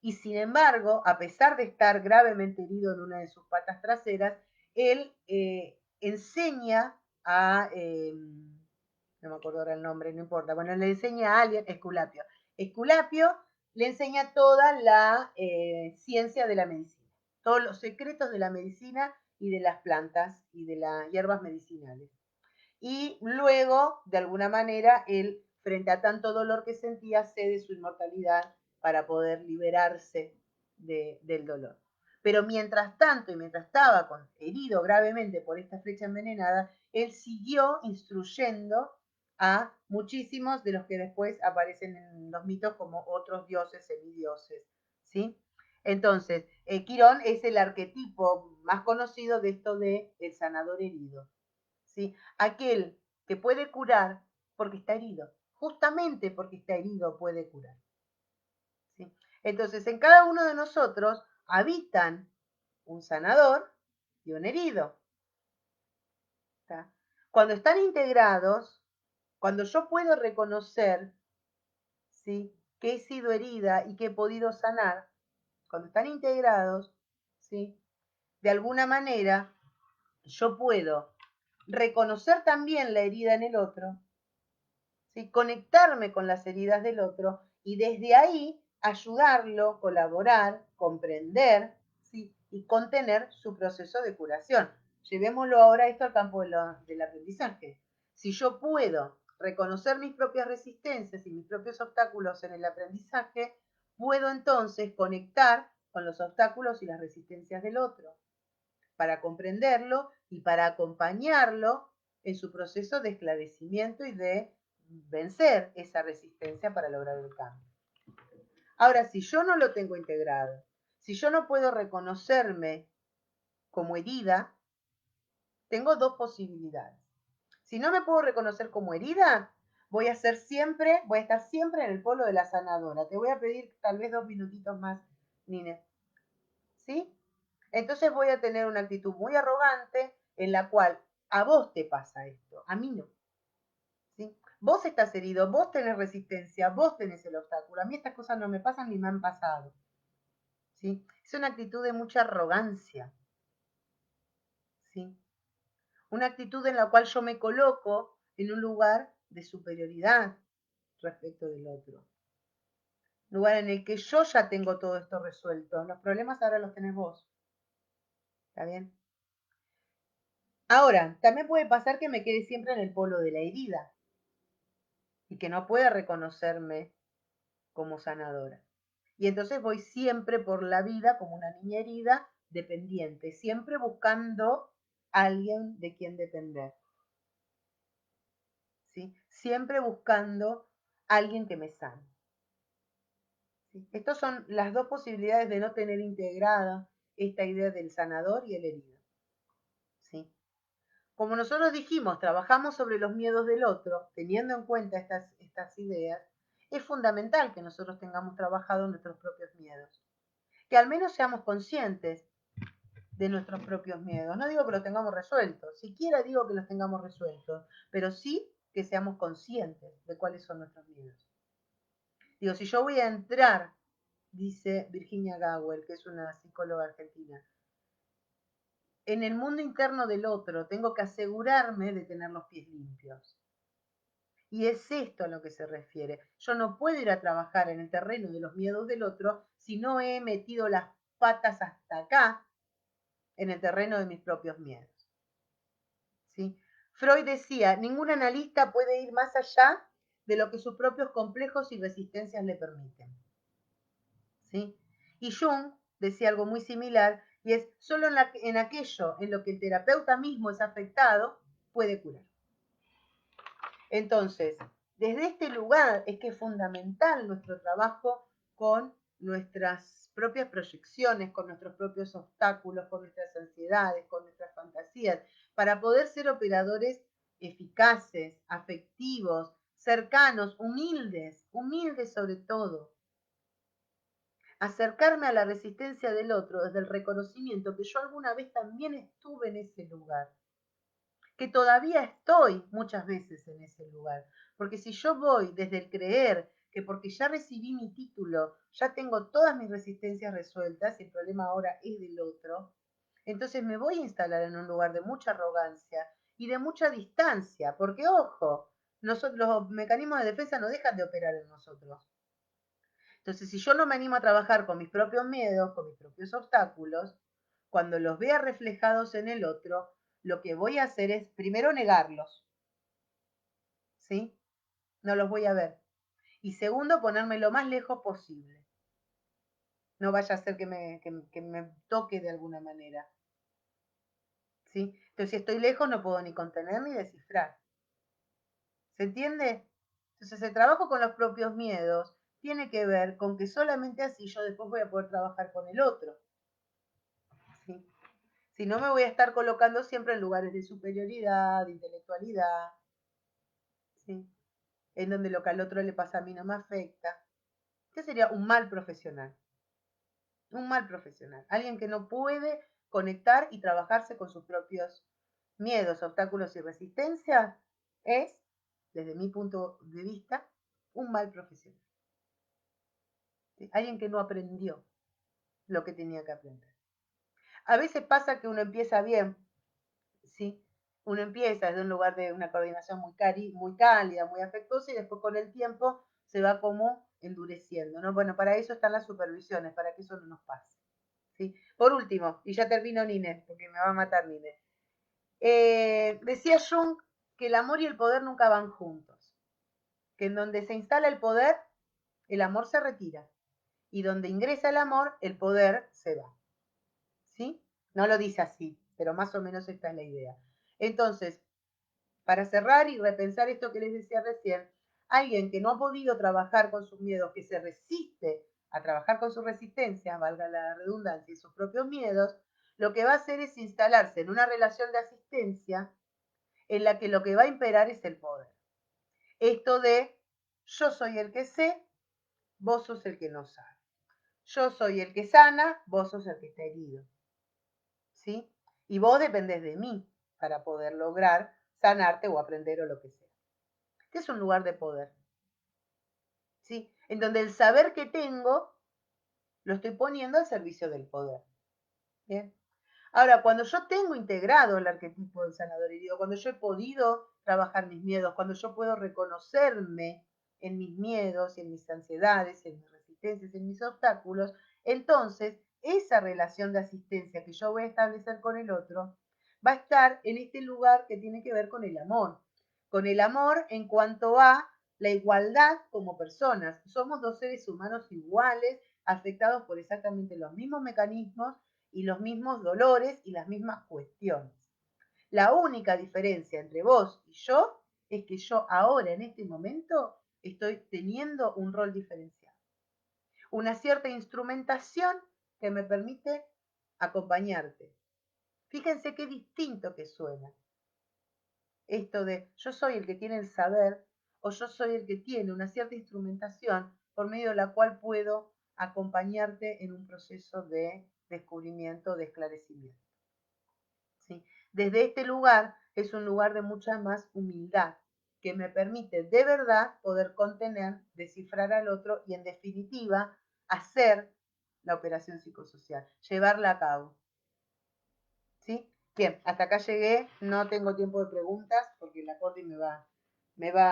Y sin embargo, a pesar de estar gravemente herido en una de sus patas traseras, él enseña a, no me acuerdo ahora el nombre, no importa, bueno, le enseña a alguien, Esculapio. Esculapio le enseña toda la ciencia de la medicina, todos los secretos de la medicina y de las plantas y de las hierbas medicinales. Y luego, de alguna manera, él, frente a tanto dolor que sentía, cede su inmortalidad para poder liberarse del dolor. Pero mientras tanto, y mientras estaba herido gravemente por esta flecha envenenada, él siguió instruyendo a muchísimos de los que después aparecen en los mitos como otros dioses, semidioses, ¿sí? Entonces, Quirón es el arquetipo más conocido de esto de el sanador herido, ¿sí? Aquel que puede curar porque está herido, justamente porque está herido puede curar, ¿sí? Entonces, en cada uno de nosotros habitan un sanador y un herido. ¿Está? Cuando están integrados, cuando yo puedo reconocer, ¿sí?, que he sido herida y que he podido sanar, cuando están integrados, ¿sí?, de alguna manera yo puedo reconocer también la herida en el otro, ¿sí?, conectarme con las heridas del otro y desde ahí ayudarlo, colaborar, comprender, ¿sí?, y contener su proceso de curación. Llevémoslo ahora esto al campo del aprendizaje. Si yo puedo reconocer mis propias resistencias y mis propios obstáculos en el aprendizaje, puedo entonces conectar con los obstáculos y las resistencias del otro para comprenderlo y para acompañarlo en su proceso de esclarecimiento y de vencer esa resistencia para lograr el cambio. Ahora, si yo no lo tengo integrado, si yo no puedo reconocerme como herida, tengo dos posibilidades. Si no me puedo reconocer como herida, voy a estar siempre en el polo de la sanadora. Te voy a pedir tal vez 2 minutitos más, Nine. ¿Sí? Entonces voy a tener una actitud muy arrogante en la cual a vos te pasa esto, a mí no. ¿Sí? Vos estás herido, vos tenés resistencia, vos tenés el obstáculo. A mí estas cosas no me pasan ni me han pasado. ¿Sí? Es una actitud de mucha arrogancia. ¿Sí? Una actitud en la cual yo me coloco en un lugar de superioridad respecto del otro. Un lugar en el que yo ya tengo todo esto resuelto. Los problemas ahora los tenés vos. ¿Está bien? Ahora, también puede pasar que me quede siempre en el polo de la herida y que no pueda reconocerme como sanadora. Y entonces voy siempre por la vida como una niña herida, dependiente, siempre buscando a alguien de quien depender. ¿Sí? Siempre buscando a alguien que me sane. ¿Sí? Estas son las dos posibilidades de no tener integrada esta idea del sanador y el herido. ¿Sí? Como nosotros dijimos, trabajamos sobre los miedos del otro, teniendo en cuenta estas ideas, es fundamental que nosotros tengamos trabajado nuestros propios miedos. Que al menos seamos conscientes de nuestros propios miedos. No digo que los tengamos resueltos, siquiera digo que los tengamos resueltos, pero sí que seamos conscientes de cuáles son nuestros miedos. Digo, si yo voy a entrar, dice Virginia Gawel, que es una psicóloga argentina, en el mundo interno del otro, tengo que asegurarme de tener los pies limpios. Y es esto a lo que se refiere. Yo no puedo ir a trabajar en el terreno de los miedos del otro si no he metido las patas hasta acá en el terreno de mis propios miedos. ¿Sí? Freud decía, ningún analista puede ir más allá de lo que sus propios complejos y resistencias le permiten. ¿Sí? Y Jung decía algo muy similar, y es, solo en aquello en lo que el terapeuta mismo es afectado, puede curar. Entonces, desde este lugar es que es fundamental nuestro trabajo con nuestras propias proyecciones, con nuestros propios obstáculos, con nuestras ansiedades, con nuestras fantasías, para poder ser operadores eficaces, afectivos, cercanos, humildes sobre todo. Acercarme a la resistencia del otro desde el reconocimiento que yo alguna vez también estuve en ese lugar, que todavía estoy muchas veces en ese lugar. Porque si yo voy desde el creer que porque ya recibí mi título, ya tengo todas mis resistencias resueltas y el problema ahora es del otro, entonces me voy a instalar en un lugar de mucha arrogancia y de mucha distancia, porque ojo, los mecanismos de defensa no dejan de operar en nosotros. Entonces, si yo no me animo a trabajar con mis propios miedos, con mis propios obstáculos, cuando los vea reflejados en el otro, lo que voy a hacer es primero negarlos, ¿sí? No los voy a ver. Y segundo, ponerme lo más lejos posible. No vaya a ser que me toque de alguna manera, ¿sí? Entonces, si estoy lejos, no puedo ni contener ni descifrar. ¿Se entiende? Entonces, el trabajo con los propios miedos tiene que ver con que solamente así yo después voy a poder trabajar con el otro, ¿sí? Si no, me voy a estar colocando siempre en lugares de superioridad, de intelectualidad, ¿sí? En donde lo que al otro le pasa a mí no me afecta. Este sería un mal profesional. Un mal profesional. Alguien que no puede conectar y trabajarse con sus propios miedos, obstáculos y resistencias es, desde mi punto de vista, un mal profesional. ¿Sí? Alguien que no aprendió lo que tenía que aprender. A veces pasa que uno empieza bien, ¿sí? Uno empieza desde un lugar de una coordinación muy cálida, muy afectuosa, y después con el tiempo se va como endureciendo, ¿no? Bueno, para eso están las supervisiones, para que eso no nos pase, ¿sí? Por último, y ya termino, Nine, porque me va a matar Nine. Decía Jung que el amor y el poder nunca van juntos, que en donde se instala el poder, el amor se retira, y donde ingresa el amor, el poder se va, ¿sí? No lo dice así, pero más o menos esta es la idea. Entonces, para cerrar y repensar esto que les decía recién, alguien que no ha podido trabajar con sus miedos, que se resiste a trabajar con su resistencia, valga la redundancia, y sus propios miedos, lo que va a hacer es instalarse en una relación de asistencia en la que lo que va a imperar es el poder. Esto de yo soy el que sé, vos sos el que no sabe. Yo soy el que sana, vos sos el que está herido. ¿Sí? Y vos dependés de mí para poder lograr sanarte o aprender o lo que sea. Este es un lugar de poder, ¿sí? En donde el saber que tengo lo estoy poniendo al servicio del poder. ¿Bien? Ahora, cuando yo tengo integrado el arquetipo del sanador herido, cuando yo he podido trabajar mis miedos, cuando yo puedo reconocerme en mis miedos, en mis ansiedades, en mis resistencias, en mis obstáculos, entonces esa relación de asistencia que yo voy a establecer con el otro va a estar en este lugar que tiene que ver con el amor. Con el amor en cuanto a la igualdad como personas. Somos dos seres humanos iguales, afectados por exactamente los mismos mecanismos y los mismos dolores y las mismas cuestiones. La única diferencia entre vos y yo es que yo ahora, en este momento, estoy teniendo un rol diferenciado. una cierta instrumentación que me permite acompañarte. Fíjense qué distinto que suena. Esto de yo soy el que tiene el saber o yo soy el que tiene una cierta instrumentación por medio de la cual puedo acompañarte en un proceso de descubrimiento, de esclarecimiento. ¿Sí? Desde este lugar es un lugar de mucha más humildad que me permite de verdad poder contener, descifrar al otro y en definitiva hacer la operación psicosocial, llevarla a cabo. ¿Sí? Bien, hasta acá llegué, no tengo tiempo de preguntas porque la Cordy me va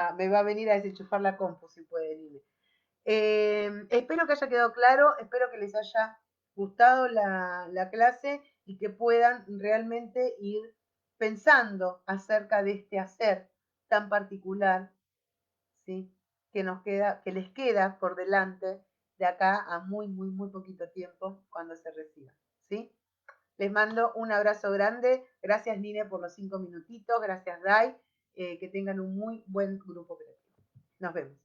a venir a desenchufar la compu si puede venir. Espero que haya quedado claro, espero que les haya gustado la clase y que puedan realmente ir pensando acerca de este hacer tan particular, ¿sí? Que les queda por delante de acá a muy, muy, muy poquito tiempo cuando se reciba, ¿sí? Les mando un abrazo grande. Gracias, Nine, por los 5 minutitos. Gracias, Dai. Que tengan un muy buen grupo creativo. Nos vemos.